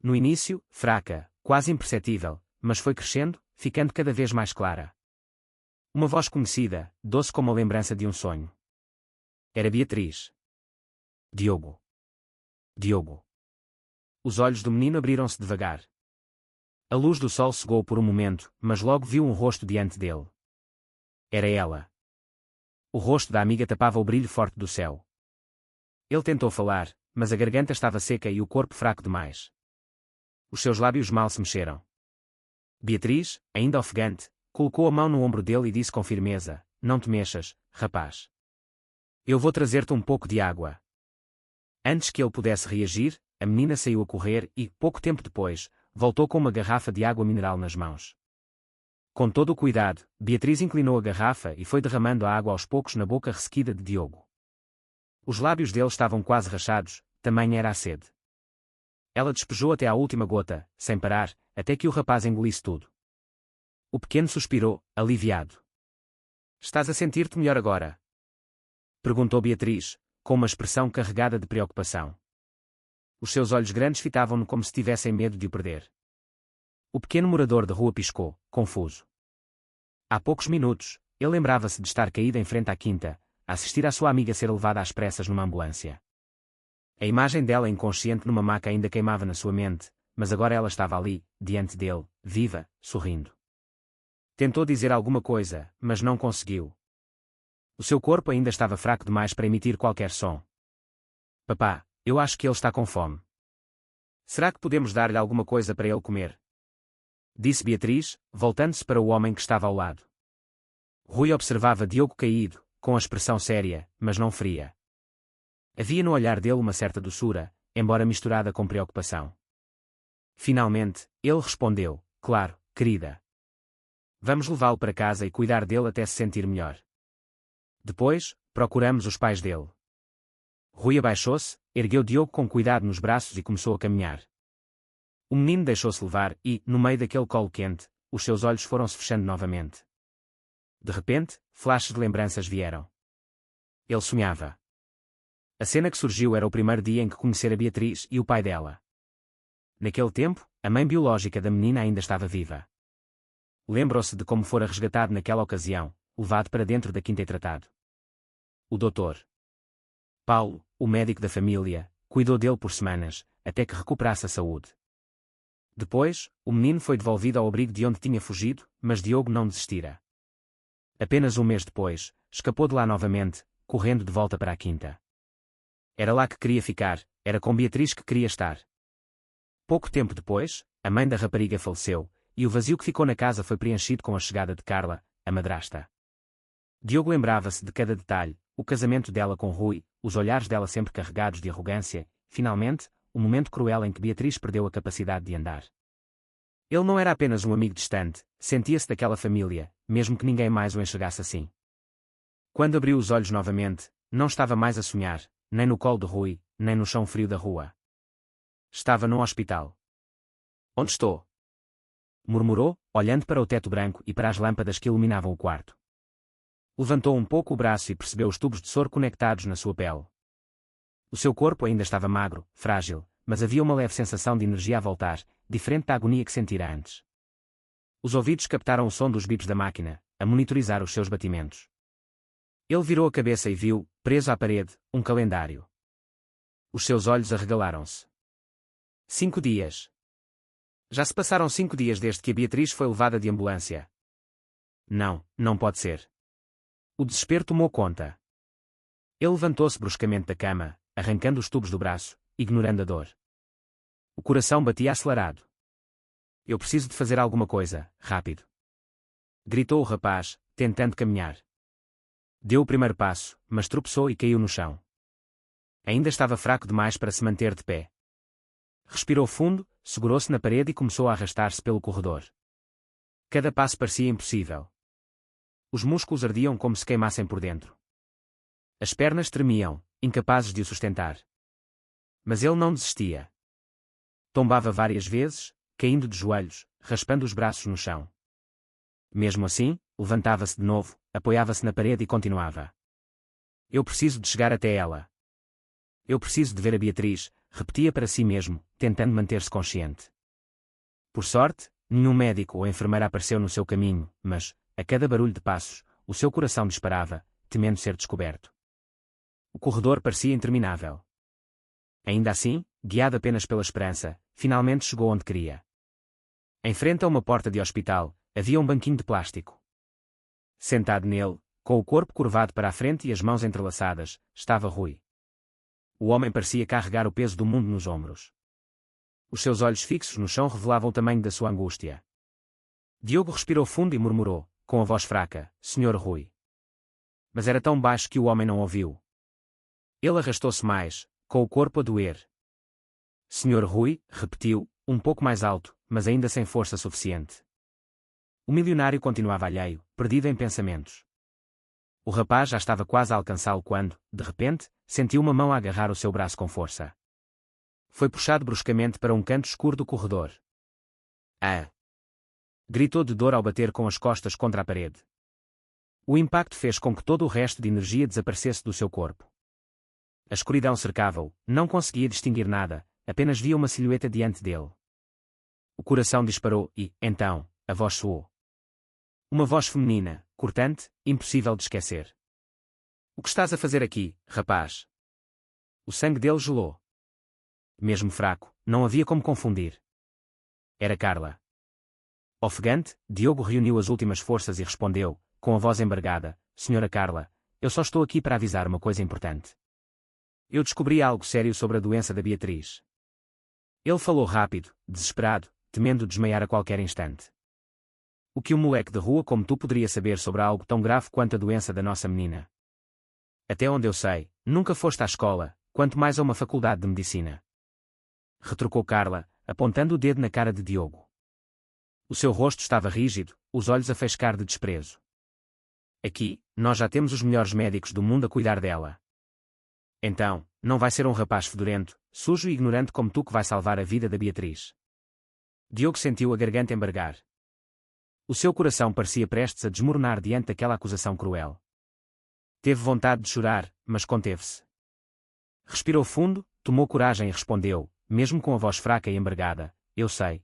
No início, fraca, quase imperceptível, mas foi crescendo, ficando cada vez mais clara. Uma voz conhecida, doce como a lembrança de um sonho. Era Beatriz. Diogo. Diogo. Os olhos do menino abriram-se devagar. A luz do sol cegou por um momento, mas logo viu um rosto diante dele. Era ela. O rosto da amiga tapava o brilho forte do céu. Ele tentou falar, mas a garganta estava seca e o corpo fraco demais. Os seus lábios mal se mexeram. Beatriz, ainda ofegante, colocou a mão no ombro dele e disse com firmeza, não te mexas, rapaz. Eu vou trazer-te um pouco de água. Antes que ele pudesse reagir, a menina saiu a correr e, pouco tempo depois, voltou com uma garrafa de água mineral nas mãos. Com todo o cuidado, Beatriz inclinou a garrafa e foi derramando a água aos poucos na boca ressequida de Diogo. Os lábios dele estavam quase rachados, tamanha era a sede. Ela despejou até à última gota, sem parar, até que o rapaz engolisse tudo. O pequeno suspirou, aliviado. Estás a sentir-te melhor agora? Perguntou Beatriz, com uma expressão carregada de preocupação. Os seus olhos grandes fitavam-no como se tivessem medo de o perder. O pequeno morador de rua piscou, confuso. Há poucos minutos, ele lembrava-se de estar caído em frente à quinta, a assistir à sua amiga ser levada às pressas numa ambulância. A imagem dela inconsciente numa maca ainda queimava na sua mente, mas agora ela estava ali, diante dele, viva, sorrindo. Tentou dizer alguma coisa, mas não conseguiu. O seu corpo ainda estava fraco demais para emitir qualquer som. Papá, eu acho que ele está com fome. Será que podemos dar-lhe alguma coisa para ele comer? Disse Beatriz, voltando-se para o homem que estava ao lado. Rui observava Diogo caído, com a expressão séria, mas não fria. Havia no olhar dele uma certa doçura, embora misturada com preocupação. Finalmente, ele respondeu, claro, querida. Vamos levá-lo para casa e cuidar dele até se sentir melhor. Depois, procuramos os pais dele. Rui abaixou-se, ergueu Diogo com cuidado nos braços e começou a caminhar. O menino deixou-se levar e, no meio daquele colo quente, os seus olhos foram-se fechando novamente. De repente, flashes de lembranças vieram. Ele sonhava. A cena que surgiu era o primeiro dia em que conhecera Beatriz e o pai dela. Naquele tempo, a mãe biológica da menina ainda estava viva. Lembrou-se de como fora resgatado naquela ocasião, levado para dentro da quinta e tratado. O doutor Paulo, o médico da família, cuidou dele por semanas, até que recuperasse a saúde. Depois, o menino foi devolvido ao abrigo de onde tinha fugido, mas Diogo não desistira. Apenas um mês depois, escapou de lá novamente, correndo de volta para a quinta. Era lá que queria ficar, era com Beatriz que queria estar. Pouco tempo depois, a mãe da rapariga faleceu, e o vazio que ficou na casa foi preenchido com a chegada de Carla, a madrasta. Diogo lembrava-se de cada detalhe, o casamento dela com Rui, os olhares dela sempre carregados de arrogância, finalmente, o momento cruel em que Beatriz perdeu a capacidade de andar. Ele não era apenas um amigo distante, sentia-se daquela família, mesmo que ninguém mais o enxergasse assim. Quando abriu os olhos novamente, não estava mais a sonhar, nem no colo de Rui, nem no chão frio da rua. Estava num hospital. Onde estou? Murmurou, olhando para o teto branco e para as lâmpadas que iluminavam o quarto. Levantou um pouco o braço e percebeu os tubos de soro conectados na sua pele. O seu corpo ainda estava magro, frágil, mas havia uma leve sensação de energia a voltar, diferente da agonia que sentira antes. Os ouvidos captaram o som dos bips da máquina, a monitorizar os seus batimentos. Ele virou a cabeça e viu, preso à parede, um calendário. Os seus olhos arregalaram-se. 5 dias. Já se passaram 5 dias desde que a Beatriz foi levada de ambulância. Não, não pode ser. O desespero tomou conta. Ele levantou-se bruscamente da cama, arrancando os tubos do braço, ignorando a dor. O coração batia acelerado. Eu preciso de fazer alguma coisa, rápido. Gritou o rapaz, tentando caminhar. Deu o primeiro passo, mas tropeçou e caiu no chão. Ainda estava fraco demais para se manter de pé. Respirou fundo, segurou-se na parede e começou a arrastar-se pelo corredor. Cada passo parecia impossível. Os músculos ardiam como se queimassem por dentro. As pernas tremiam, incapazes de o sustentar. Mas ele não desistia. Tombava várias vezes, caindo de joelhos, raspando os braços no chão. Mesmo assim, levantava-se de novo, apoiava-se na parede e continuava. Eu preciso de chegar até ela. Eu preciso de ver a Beatriz, repetia para si mesmo, tentando manter-se consciente. Por sorte, nenhum médico ou enfermeira apareceu no seu caminho, mas, a cada barulho de passos, o seu coração disparava, temendo ser descoberto. O corredor parecia interminável. Ainda assim, guiado apenas pela esperança, finalmente chegou onde queria. Em frente a uma porta de hospital, havia um banquinho de plástico. Sentado nele, com o corpo curvado para a frente e as mãos entrelaçadas, estava Rui. O homem parecia carregar o peso do mundo nos ombros. Os seus olhos fixos no chão revelavam o tamanho da sua angústia. Diogo respirou fundo e murmurou, com a voz fraca, Senhor Rui. Mas era tão baixo que o homem não ouviu. Ele arrastou-se mais, com o corpo a doer. Senhor Rui, repetiu, um pouco mais alto, mas ainda sem força suficiente. O milionário continuava alheio, perdido em pensamentos. O rapaz já estava quase a alcançá-lo quando, de repente, sentiu uma mão a agarrar o seu braço com força. Foi puxado bruscamente para um canto escuro do corredor. Ah! Gritou de dor ao bater com as costas contra a parede. O impacto fez com que todo o resto de energia desaparecesse do seu corpo. A escuridão cercava-o, não conseguia distinguir nada, apenas via uma silhueta diante dele. O coração disparou e, então, a voz soou. Uma voz feminina, cortante, impossível de esquecer. O que estás a fazer aqui, rapaz? O sangue dele gelou. Mesmo fraco, não havia como confundir. Era Carla. Ofegante, Diogo reuniu as últimas forças e respondeu, com a voz embargada, Senhora Carla, eu só estou aqui para avisar uma coisa importante. Eu descobri algo sério sobre a doença da Beatriz. Ele falou rápido, desesperado, temendo desmaiar a qualquer instante. O que um moleque de rua como tu poderia saber sobre algo tão grave quanto a doença da nossa menina? Até onde eu sei, nunca foste à escola, quanto mais a uma faculdade de medicina. Retrucou Carla, apontando o dedo na cara de Diogo. O seu rosto estava rígido, os olhos a faiscar de desprezo. Aqui, nós já temos os melhores médicos do mundo a cuidar dela. Então, não vai ser um rapaz fedorento, sujo e ignorante como tu que vai salvar a vida da Beatriz. Diogo sentiu a garganta embargar. O seu coração parecia prestes a desmoronar diante daquela acusação cruel. Teve vontade de chorar, mas conteve-se. Respirou fundo, tomou coragem e respondeu, mesmo com a voz fraca e embargada, eu sei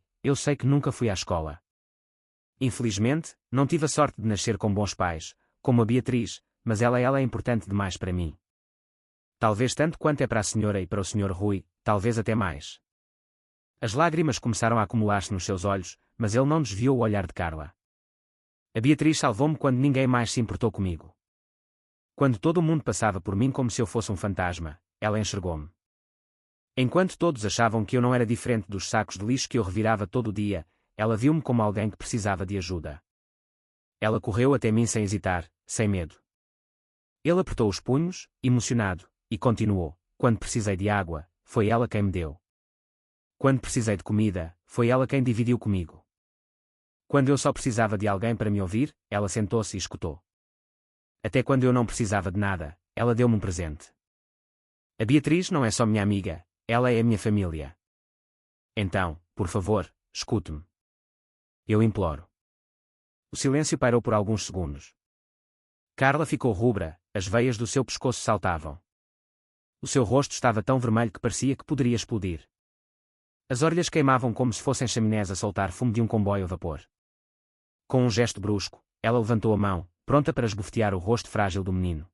que nunca fui à escola. Infelizmente, não tive a sorte de nascer com bons pais, como a Beatriz, mas ela é importante demais para mim. Talvez tanto quanto é para a senhora e para o senhor Rui, talvez até mais. As lágrimas começaram a acumular-se nos seus olhos, mas ele não desviou o olhar de Carla. A Beatriz salvou-me quando ninguém mais se importou comigo. Quando todo o mundo passava por mim como se eu fosse um fantasma, ela enxergou-me. Enquanto todos achavam que eu não era diferente dos sacos de lixo que eu revirava todo o dia, ela viu-me como alguém que precisava de ajuda. Ela correu até mim sem hesitar, sem medo. Ele apertou os punhos, emocionado, e continuou: quando precisei de água, foi ela quem me deu. Quando precisei de comida, foi ela quem dividiu comigo. Quando eu só precisava de alguém para me ouvir, ela sentou-se e escutou. Até quando eu não precisava de nada, ela deu-me um presente. A Beatriz não é só minha amiga, ela é a minha família. Então, por favor, escute-me. Eu imploro. O silêncio pairou por alguns segundos. Carla ficou rubra, as veias do seu pescoço saltavam. O seu rosto estava tão vermelho que parecia que poderia explodir. As orelhas queimavam como se fossem chaminés a soltar fumo de um comboio a vapor. Com um gesto brusco, ela levantou a mão, pronta para esbofetear o rosto frágil do menino.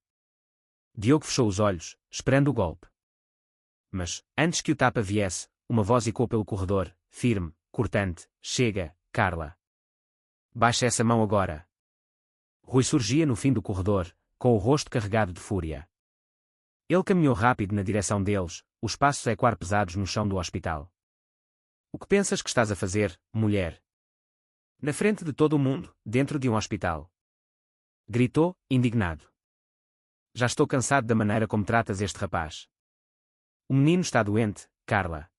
Diogo fechou os olhos, esperando o golpe. Mas, antes que o tapa viesse, uma voz ecoou pelo corredor, firme, cortante: chega, Carla. Baixa essa mão agora. Rui surgia no fim do corredor, com o rosto carregado de fúria. Ele caminhou rápido na direção deles, os passos a ecoar pesados no chão do hospital. O que pensas que estás a fazer, mulher? Na frente de todo o mundo, dentro de um hospital. Gritou, indignado. Já estou cansado da maneira como tratas este rapaz. O menino está doente, Carla.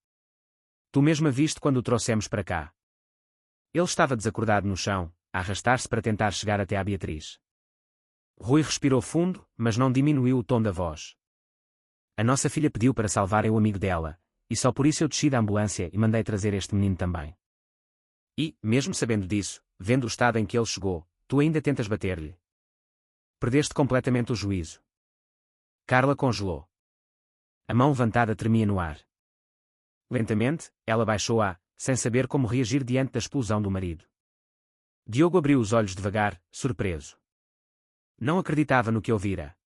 Tu mesma viste quando o trouxemos para cá. Ele estava desacordado no chão, a arrastar-se para tentar chegar até à Beatriz. Rui respirou fundo, mas não diminuiu o tom da voz. A nossa filha pediu para salvarem o amigo dela, e só por isso eu desci da ambulância e mandei trazer este menino também. E, mesmo sabendo disso, vendo o estado em que ele chegou, tu ainda tentas bater-lhe. Perdeste completamente o juízo. Carla congelou. A mão levantada tremia no ar. Lentamente, ela baixou-a, sem saber como reagir diante da explosão do marido. Diogo abriu os olhos devagar, surpreso. Não acreditava no que ouvira.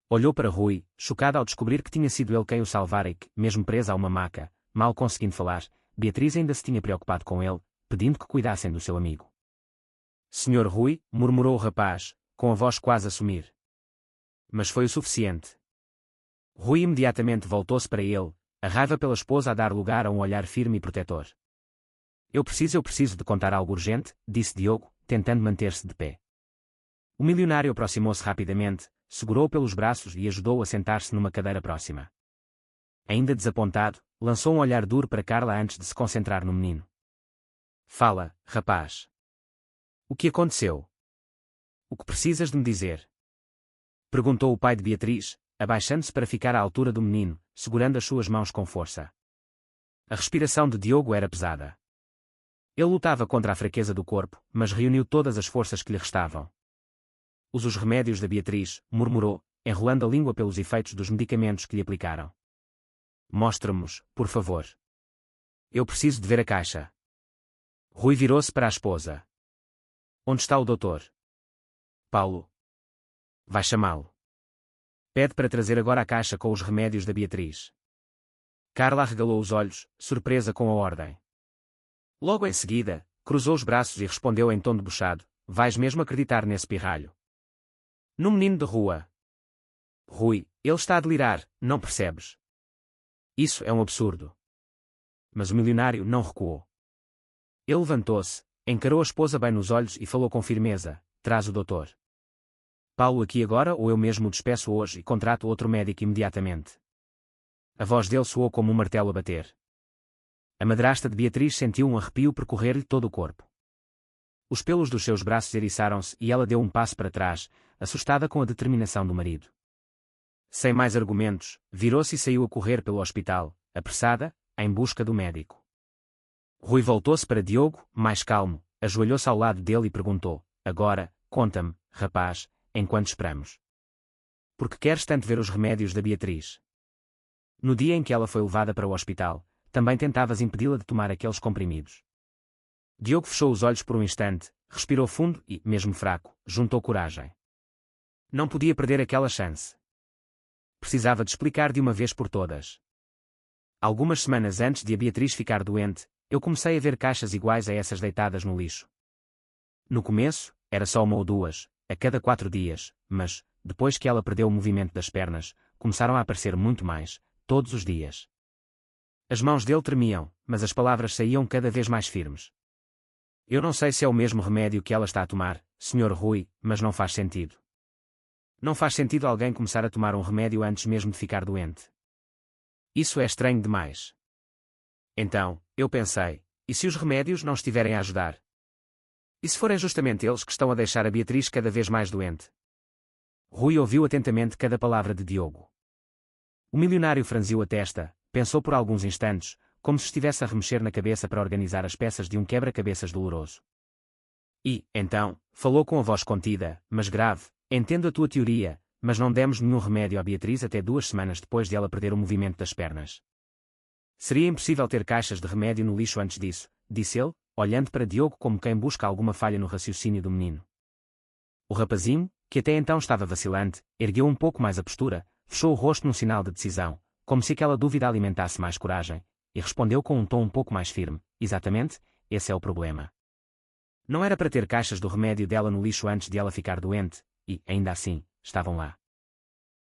Olhou para Rui, chocado ao descobrir que tinha sido ele quem o salvara e que, mesmo presa a uma maca, mal conseguindo falar, Beatriz ainda se tinha preocupado com ele, pedindo que cuidassem do seu amigo. Senhor Rui, murmurou o rapaz, com a voz quase a sumir. Mas foi o suficiente. Rui imediatamente voltou-se para ele, a raiva pela esposa a dar lugar a um olhar firme e protetor. Eu preciso de contar algo urgente, disse Diogo, tentando manter-se de pé. O milionário aproximou-se rapidamente, segurou-o pelos braços e ajudou-o a sentar-se numa cadeira próxima. Ainda desapontado, lançou um olhar duro para Carla antes de se concentrar no menino. Fala, rapaz. O que aconteceu? O que precisas de me dizer? Perguntou o pai de Beatriz, abaixando-se para ficar à altura do menino, segurando as suas mãos com força. A respiração de Diogo era pesada. Ele lutava contra a fraqueza do corpo, mas reuniu todas as forças que lhe restavam. Usa os remédios da Beatriz, murmurou, enrolando a língua pelos efeitos dos medicamentos que lhe aplicaram. Mostre-nos, por favor. Eu preciso de ver a caixa. Rui virou-se para a esposa. Onde está o doutor? Paulo. Vai chamá-lo. Pede para trazer agora a caixa com os remédios da Beatriz. Carla arregalou os olhos, surpresa com a ordem. Logo em seguida, cruzou os braços e respondeu em tom debochado: vais mesmo acreditar nesse pirralho? No menino de rua. Rui, ele está a delirar, não percebes? Isso é um absurdo. Mas o milionário não recuou. Ele levantou-se, encarou a esposa bem nos olhos e falou com firmeza: traz o doutor. Paulo aqui agora ou eu mesmo o despeço hoje e contrato outro médico imediatamente. A voz dele soou como um martelo a bater. A madrasta de Beatriz sentiu um arrepio percorrer-lhe todo o corpo. Os pelos dos seus braços eriçaram-se e ela deu um passo para trás, assustada com a determinação do marido. Sem mais argumentos, virou-se e saiu a correr pelo hospital, apressada, em busca do médico. Rui voltou-se para Diogo, mais calmo, ajoelhou-se ao lado dele e perguntou: agora, conta-me, rapaz, enquanto esperamos. Por que queres tanto ver os remédios da Beatriz? No dia em que ela foi levada para o hospital, também tentavas impedi-la de tomar aqueles comprimidos. Diogo fechou os olhos por um instante, respirou fundo e, mesmo fraco, juntou coragem. Não podia perder aquela chance. Precisava de explicar de uma vez por todas. Algumas semanas antes de a Beatriz ficar doente, eu comecei a ver caixas iguais a essas deitadas no lixo. No começo, era só uma ou duas, a cada 4 dias, mas, depois que ela perdeu o movimento das pernas, começaram a aparecer muito mais, todos os dias. As mãos dele tremiam, mas as palavras saíam cada vez mais firmes. Eu não sei se é o mesmo remédio que ela está a tomar, Sr. Rui, mas não faz sentido. Não faz sentido alguém começar a tomar um remédio antes mesmo de ficar doente. Isso é estranho demais. Então, eu pensei, e se os remédios não estiverem a ajudar? E se forem justamente eles que estão a deixar a Beatriz cada vez mais doente? Rui ouviu atentamente cada palavra de Diogo. O milionário franziu a testa, pensou por alguns instantes, como se estivesse a remexer na cabeça para organizar as peças de um quebra-cabeças doloroso. E, então, falou com a voz contida, mas grave: entendo a tua teoria, mas não demos nenhum remédio à Beatriz até 2 semanas depois de ela perder o movimento das pernas. Seria impossível ter caixas de remédio no lixo antes disso, disse ele, olhando para Diogo como quem busca alguma falha no raciocínio do menino. O rapazinho, que até então estava vacilante, ergueu um pouco mais a postura, fechou o rosto num sinal de decisão, como se aquela dúvida alimentasse mais coragem, e respondeu com um tom um pouco mais firme: exatamente, esse é o problema. Não era para ter caixas do remédio dela no lixo antes de ela ficar doente, e, ainda assim, estavam lá.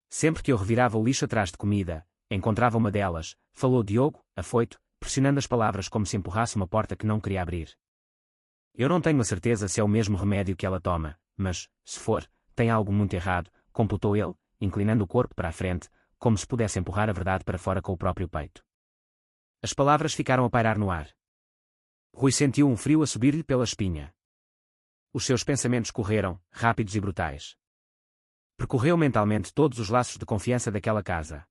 Sempre que eu revirava o lixo atrás de comida, encontrava uma delas, falou Diogo, afoito, pressionando as palavras como se empurrasse uma porta que não queria abrir. Eu não tenho a certeza se é o mesmo remédio que ela toma, mas, se for, tem algo muito errado, computou ele, inclinando o corpo para a frente, como se pudesse empurrar a verdade para fora com o próprio peito. As palavras ficaram a pairar no ar. Rui sentiu um frio a subir-lhe pela espinha. Os seus pensamentos correram, rápidos e brutais. Percorreu mentalmente todos os laços de confiança daquela casa.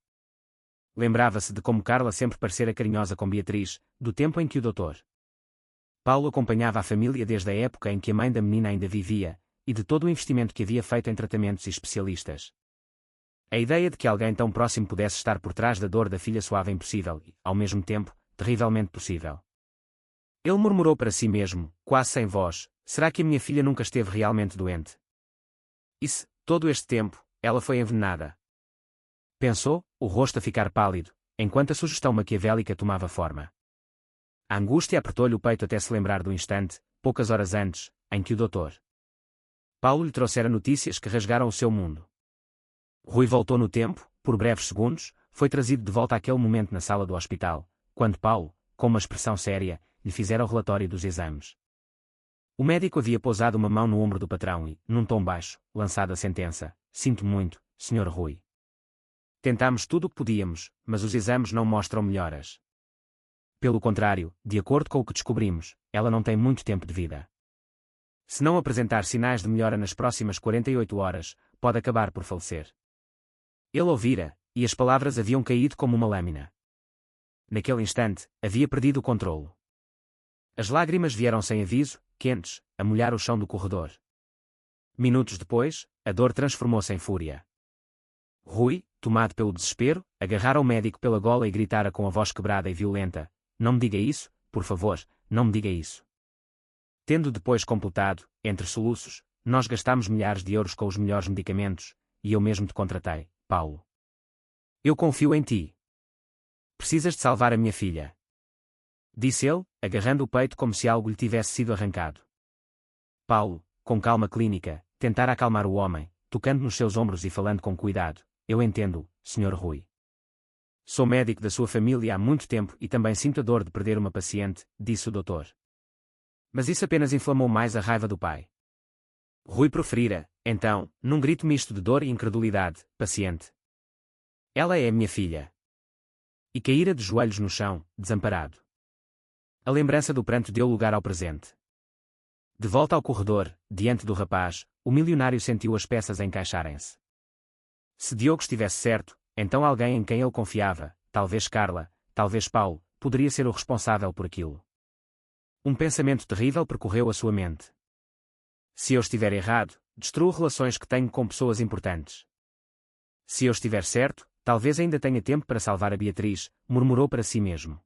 Lembrava-se de como Carla sempre parecera carinhosa com Beatriz, do tempo em que o Dr. Paulo acompanhava a família desde a época em que a mãe da menina ainda vivia, e de todo o investimento que havia feito em tratamentos e especialistas. A ideia de que alguém tão próximo pudesse estar por trás da dor da filha soava impossível e, ao mesmo tempo, terrivelmente possível. Ele murmurou para si mesmo, quase sem voz: será que a minha filha nunca esteve realmente doente? E se, todo este tempo, ela foi envenenada? Pensou, o rosto a ficar pálido, enquanto a sugestão maquiavélica tomava forma. A angústia apertou-lhe o peito até se lembrar do instante, poucas horas antes, em que o Dr. Paulo lhe trouxera notícias que rasgaram o seu mundo. Rui voltou no tempo, por breves segundos, foi trazido de volta àquele momento na sala do hospital, quando Paulo, com uma expressão séria, lhe fizera o relatório dos exames. O médico havia pousado uma mão no ombro do patrão e, num tom baixo, lançado a sentença: sinto muito, Sr. Rui. Tentámos tudo o que podíamos, mas os exames não mostram melhoras. Pelo contrário, de acordo com o que descobrimos, ela não tem muito tempo de vida. Se não apresentar sinais de melhora nas próximas 48 horas, pode acabar por falecer. Ele ouvira, e as palavras haviam caído como uma lâmina. Naquele instante, havia perdido o controlo. As lágrimas vieram sem aviso, quentes, a molhar o chão do corredor. Minutos depois, a dor transformou-se em fúria. Rui, tomado pelo desespero, agarrara o médico pela gola e gritara com a voz quebrada e violenta: não me diga isso, por favor, não me diga isso. Tendo depois completado, entre soluços: nós gastámos milhares de euros com os melhores medicamentos, e eu mesmo te contratei, Paulo. Eu confio em ti. Precisas de salvar a minha filha. Disse ele, agarrando o peito como se algo lhe tivesse sido arrancado. Paulo, com calma clínica, tentara acalmar o homem, tocando nos seus ombros e falando com cuidado: eu entendo, Sr. Rui. Sou médico da sua família há muito tempo e também sinto a dor de perder uma paciente, disse o doutor. Mas isso apenas inflamou mais a raiva do pai. Rui proferira, então, num grito misto de dor e incredulidade: paciente. Ela é a minha filha. E caíra de joelhos no chão, desamparado. A lembrança do pranto deu lugar ao presente. De volta ao corredor, diante do rapaz, o milionário sentiu as peças encaixarem-se. Se Diogo estivesse certo, então alguém em quem ele confiava, talvez Carla, talvez Paulo, poderia ser o responsável por aquilo. Um pensamento terrível percorreu a sua mente. Se eu estiver errado, destruo relações que tenho com pessoas importantes. Se eu estiver certo, talvez ainda tenha tempo para salvar a Beatriz, murmurou para si mesmo.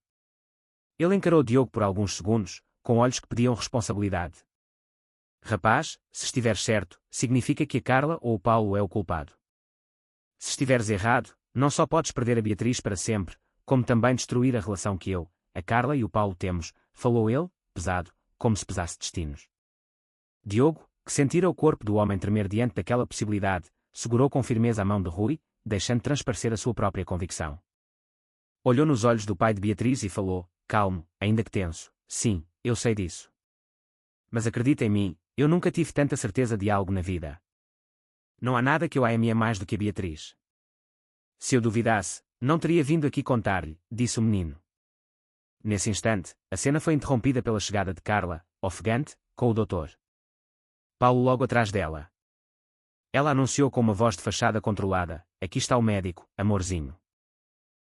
Ele encarou Diogo por alguns segundos, com olhos que pediam responsabilidade. Rapaz, se estiveres certo, significa que a Carla ou o Paulo é o culpado. Se estiveres errado, não só podes perder a Beatriz para sempre, como também destruir a relação que eu, a Carla e o Paulo temos, falou ele, pesado, como se pesasse destinos. Diogo, que sentira o corpo do homem tremer diante daquela possibilidade, segurou com firmeza a mão de Rui, deixando transparecer a sua própria convicção. Olhou nos olhos do pai de Beatriz e falou, calmo, ainda que tenso: sim, eu sei disso. Mas acredita em mim, eu nunca tive tanta certeza de algo na vida. Não há nada que eu a ame mais do que a Beatriz. Se eu duvidasse, não teria vindo aqui contar-lhe, disse o menino. Nesse instante, a cena foi interrompida pela chegada de Carla, ofegante, com o doutor Paulo logo atrás dela. Ela anunciou com uma voz de fachada controlada: aqui está o médico, amorzinho.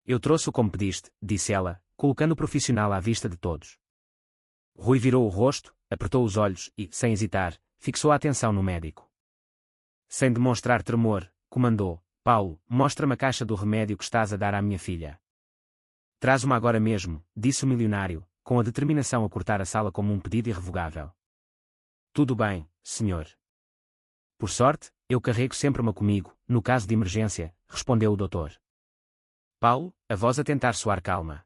Eu trouxe-o como pediste, disse ela, colocando o profissional à vista de todos. Rui virou o rosto, apertou os olhos e, sem hesitar, fixou a atenção no médico. Sem demonstrar tremor, comandou: Paulo, mostra-me a caixa do remédio que estás a dar à minha filha. Traz-me agora mesmo, disse o milionário, com a determinação a cortar a sala como um pedido irrevogável. Tudo bem, senhor. Por sorte, eu carrego sempre uma comigo, no caso de emergência, respondeu o doutor Paulo, a voz a tentar soar calma.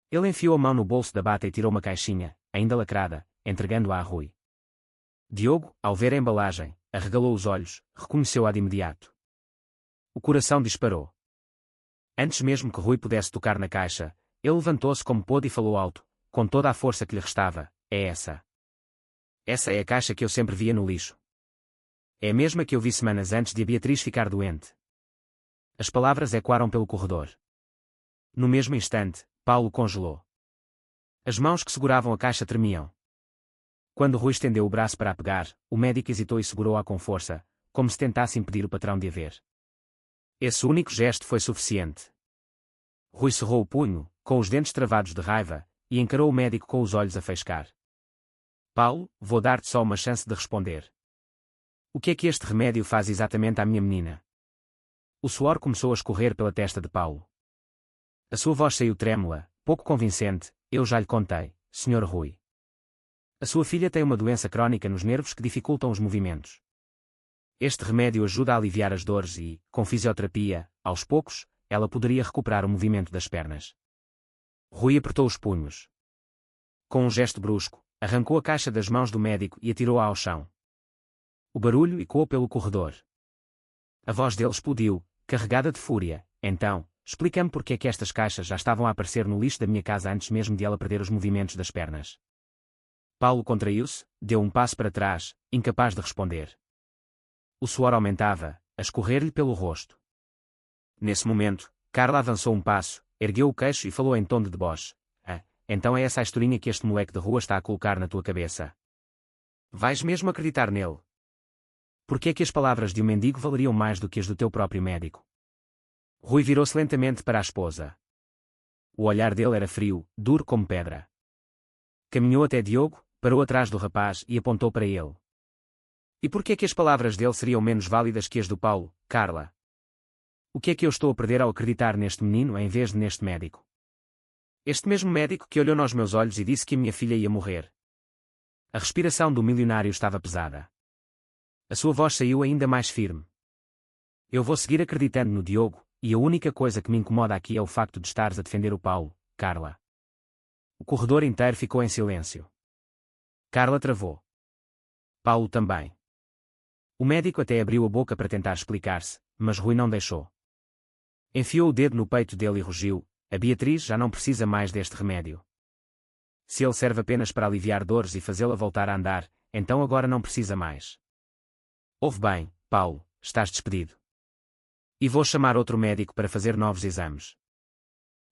Ele enfiou a mão no bolso da bata e tirou uma caixinha, ainda lacrada, entregando-a a Rui. Diogo, ao ver a embalagem, arregalou os olhos, reconheceu-a de imediato. O coração disparou. Antes mesmo que Rui pudesse tocar na caixa, ele levantou-se como pôde e falou alto, com toda a força que lhe restava: é essa. Essa é a caixa que eu sempre via no lixo. É a mesma que eu vi semanas antes de a Beatriz ficar doente. As palavras ecoaram pelo corredor. No mesmo instante, Paulo congelou. As mãos que seguravam a caixa tremiam. Quando Rui estendeu o braço para a pegar, o médico hesitou e segurou-a com força, como se tentasse impedir o patrão de a ver. Esse único gesto foi suficiente. Rui cerrou o punho, com os dentes travados de raiva, e encarou o médico com os olhos a faiscar. Paulo, vou dar-te só uma chance de responder. O que é que este remédio faz exatamente à minha menina? O suor começou a escorrer pela testa de Paulo. A sua voz saiu trêmula, pouco convincente: eu já lhe contei, Sr. Rui. A sua filha tem uma doença crónica nos nervos que dificultam os movimentos. Este remédio ajuda a aliviar as dores e, com fisioterapia, aos poucos, ela poderia recuperar o movimento das pernas. Rui apertou os punhos. Com um gesto brusco, arrancou a caixa das mãos do médico e atirou-a ao chão. O barulho ecoou pelo corredor. A voz dele explodiu, carregada de fúria: então, explica-me porque é que estas caixas já estavam a aparecer no lixo da minha casa antes mesmo de ela perder os movimentos das pernas. Paulo contraiu-se, deu um passo para trás, incapaz de responder. O suor aumentava, a escorrer-lhe pelo rosto. Nesse momento, Carla avançou um passo, ergueu o queixo e falou em tom de deboche: ah, então é essa a historinha que este moleque de rua está a colocar na tua cabeça? Vais mesmo acreditar nele? Por que é que as palavras de um mendigo valeriam mais do que as do teu próprio médico? Rui virou-se lentamente para a esposa. O olhar dele era frio, duro como pedra. Caminhou até Diogo, parou atrás do rapaz e apontou para ele. E por que é que as palavras dele seriam menos válidas que as do Paulo, Carla? O que é que eu estou a perder ao acreditar neste menino em vez de neste médico? Este mesmo médico que olhou nos meus olhos e disse que a minha filha ia morrer. A respiração do milionário estava pesada. A sua voz saiu ainda mais firme. Eu vou seguir acreditando no Diogo, e a única coisa que me incomoda aqui é o facto de estares a defender o Paulo, Carla. O corredor inteiro ficou em silêncio. Carla travou. Paulo também. O médico até abriu a boca para tentar explicar-se, mas Rui não deixou. Enfiou o dedo no peito dele e rugiu: a Beatriz já não precisa mais deste remédio. Se ele serve apenas para aliviar dores e fazê-la voltar a andar, então agora não precisa mais. Ouve bem, Paulo, estás despedido. E vou chamar outro médico para fazer novos exames.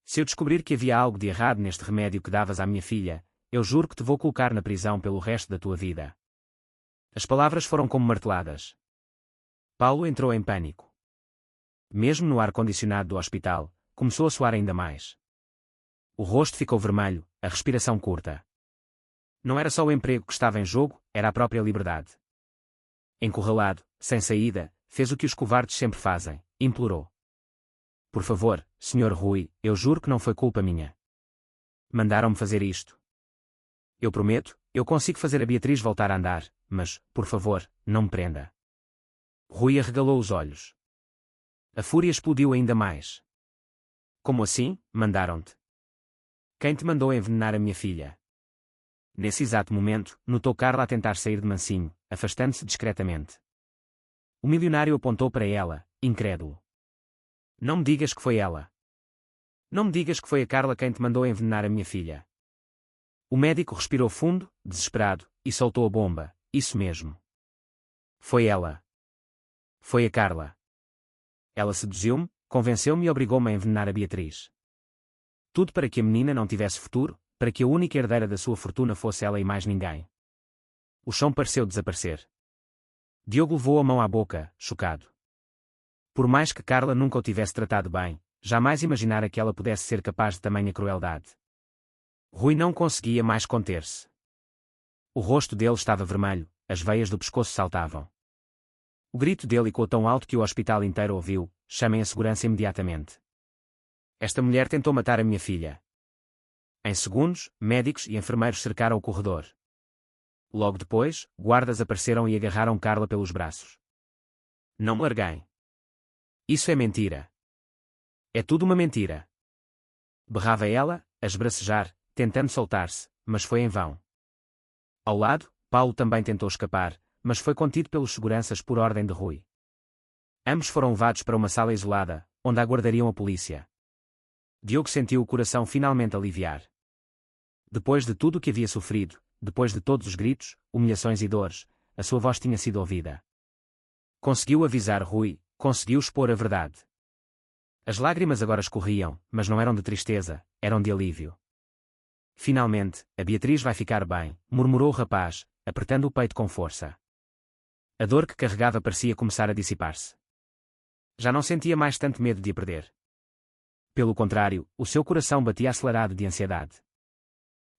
Se eu descobrir que havia algo de errado neste remédio que davas à minha filha, eu juro que te vou colocar na prisão pelo resto da tua vida. As palavras foram como marteladas. Paulo entrou em pânico. Mesmo no ar-condicionado do hospital, começou a suar ainda mais. O rosto ficou vermelho, a respiração curta. Não era só o emprego que estava em jogo, era a própria liberdade. Encurralado, sem saída, fez o que os covardes sempre fazem, implorou. Por favor, Sr. Rui, eu juro que não foi culpa minha. Mandaram-me fazer isto. Eu prometo, eu consigo fazer a Beatriz voltar a andar, mas, por favor, não me prenda. Rui arregalou os olhos. A fúria explodiu ainda mais. Como assim, mandaram-te? Quem te mandou envenenar a minha filha? Nesse exato momento, notou Carla a tentar sair de mansinho, afastando-se discretamente. O milionário apontou para ela, incrédulo. Não me digas que foi ela. Não me digas que foi a Carla quem te mandou envenenar a minha filha. O médico respirou fundo, desesperado, e soltou a bomba: isso mesmo. Foi ela. Foi a Carla. Ela seduziu-me, convenceu-me e obrigou-me a envenenar a Beatriz. Tudo para que a menina não tivesse futuro, para que a única herdeira da sua fortuna fosse ela e mais ninguém. O chão pareceu desaparecer. Diogo levou a mão à boca, chocado. Por mais que Carla nunca o tivesse tratado bem, jamais imaginara que ela pudesse ser capaz de tamanha crueldade. Rui não conseguia mais conter-se. O rosto dele estava vermelho, as veias do pescoço saltavam. O grito dele ecoou tão alto que o hospital inteiro ouviu: chamem a segurança imediatamente. Esta mulher tentou matar a minha filha. Em segundos, médicos e enfermeiros cercaram o corredor. Logo depois, guardas apareceram e agarraram Carla pelos braços. Não me larguem. Isso é mentira. É tudo uma mentira. Berrava ela, a esbracejar, tentando soltar-se, mas foi em vão. Ao lado, Paulo também tentou escapar, mas foi contido pelos seguranças por ordem de Rui. Ambos foram levados para uma sala isolada, onde aguardariam a polícia. Diogo sentiu o coração finalmente aliviar. Depois de tudo o que havia sofrido, depois de todos os gritos, humilhações e dores, a sua voz tinha sido ouvida. Conseguiu avisar Rui, conseguiu expor a verdade. As lágrimas agora escorriam, mas não eram de tristeza, eram de alívio. Finalmente, a Beatriz vai ficar bem, murmurou o rapaz, apertando o peito com força. A dor que carregava parecia começar a dissipar-se. Já não sentia mais tanto medo de a perder. Pelo contrário, o seu coração batia acelerado de ansiedade.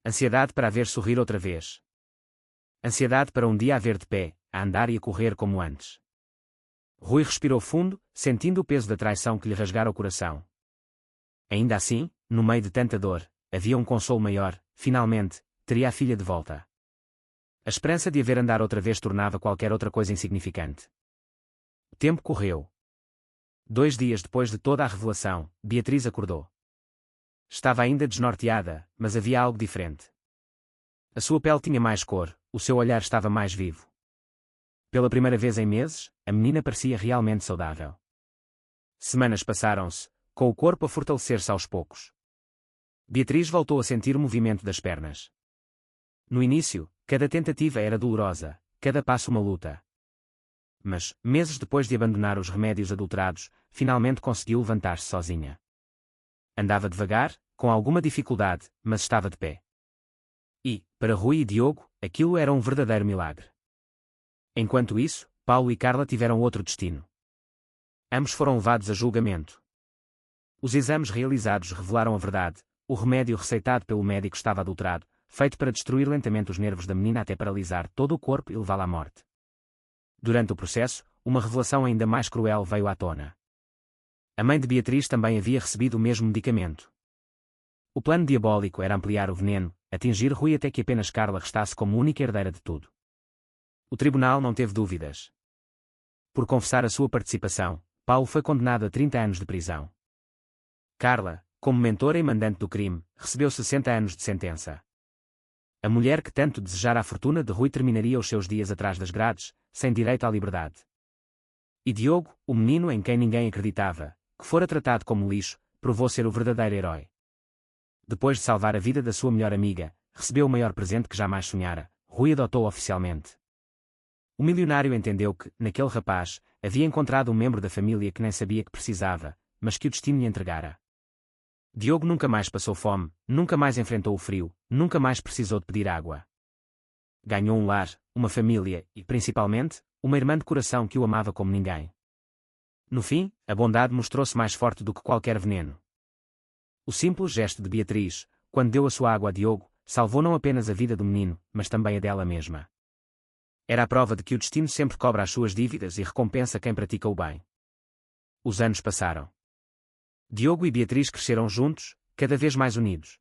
Ansiedade para a ver sorrir outra vez. Ansiedade para um dia a ver de pé, a andar e a correr como antes. Rui respirou fundo, sentindo o peso da traição que lhe rasgara o coração. Ainda assim, no meio de tanta dor, havia um consolo maior: finalmente, teria a filha de volta. A esperança de a ver andar outra vez tornava qualquer outra coisa insignificante. O tempo correu. 2 dias depois de toda a revelação, Beatriz acordou. Estava ainda desnorteada, mas havia algo diferente. A sua pele tinha mais cor, o seu olhar estava mais vivo. Pela primeira vez em meses, a menina parecia realmente saudável. Semanas passaram-se, com o corpo a fortalecer-se aos poucos. Beatriz voltou a sentir o movimento das pernas. No início, cada tentativa era dolorosa, cada passo uma luta. Mas, meses depois de abandonar os remédios adulterados, finalmente conseguiu levantar-se sozinha. Andava devagar, com alguma dificuldade, mas estava de pé. E, para Rui e Diogo, aquilo era um verdadeiro milagre. Enquanto isso, Paulo e Carla tiveram outro destino. Ambos foram levados a julgamento. Os exames realizados revelaram a verdade: o remédio receitado pelo médico estava adulterado, feito para destruir lentamente os nervos da menina até paralisar todo o corpo e levá-la à morte. Durante o processo, uma revelação ainda mais cruel veio à tona. A mãe de Beatriz também havia recebido o mesmo medicamento. O plano diabólico era ampliar o veneno, atingir Rui até que apenas Carla restasse como única herdeira de tudo. O tribunal não teve dúvidas. Por confessar a sua participação, Paulo foi condenado a 30 anos de prisão. Carla, como mentora e mandante do crime, recebeu 60 anos de sentença. A mulher que tanto desejara a fortuna de Rui terminaria os seus dias atrás das grades, sem direito à liberdade. E Diogo, o menino em quem ninguém acreditava, que fora tratado como lixo, provou ser o verdadeiro herói. Depois de salvar a vida da sua melhor amiga, recebeu o maior presente que jamais sonhara: Rui adotou oficialmente. O milionário entendeu que, naquele rapaz, havia encontrado um membro da família que nem sabia que precisava, mas que o destino lhe entregara. Diogo nunca mais passou fome, nunca mais enfrentou o frio, nunca mais precisou de pedir água. Ganhou um lar, uma família e, principalmente, uma irmã de coração que o amava como ninguém. No fim, a bondade mostrou-se mais forte do que qualquer veneno. O simples gesto de Beatriz, quando deu a sua água a Diogo, salvou não apenas a vida do menino, mas também a dela mesma. Era a prova de que o destino sempre cobra as suas dívidas e recompensa quem pratica o bem. Os anos passaram. Diogo e Beatriz cresceram juntos, cada vez mais unidos.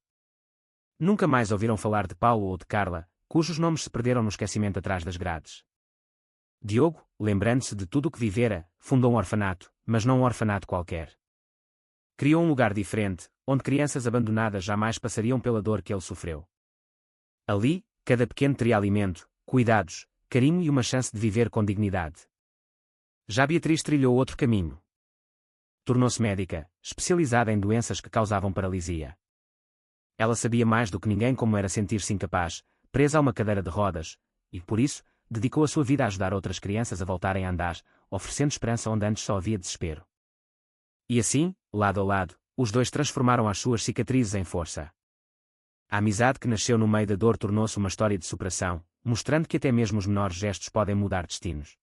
Nunca mais ouviram falar de Paulo ou de Carla, cujos nomes se perderam no esquecimento atrás das grades. Diogo, lembrando-se de tudo o que vivera, fundou um orfanato, mas não um orfanato qualquer. Criou um lugar diferente, onde crianças abandonadas jamais passariam pela dor que ele sofreu. Ali, cada pequeno teria alimento, cuidados, carinho e uma chance de viver com dignidade. Já Beatriz trilhou outro caminho. Tornou-se médica, especializada em doenças que causavam paralisia. Ela sabia mais do que ninguém como era sentir-se incapaz, presa a uma cadeira de rodas, e, por isso, dedicou a sua vida a ajudar outras crianças a voltarem a andar, oferecendo esperança onde antes só havia desespero. E assim, lado a lado, os dois transformaram as suas cicatrizes em força. A amizade que nasceu no meio da dor tornou-se uma história de superação, mostrando que até mesmo os menores gestos podem mudar destinos.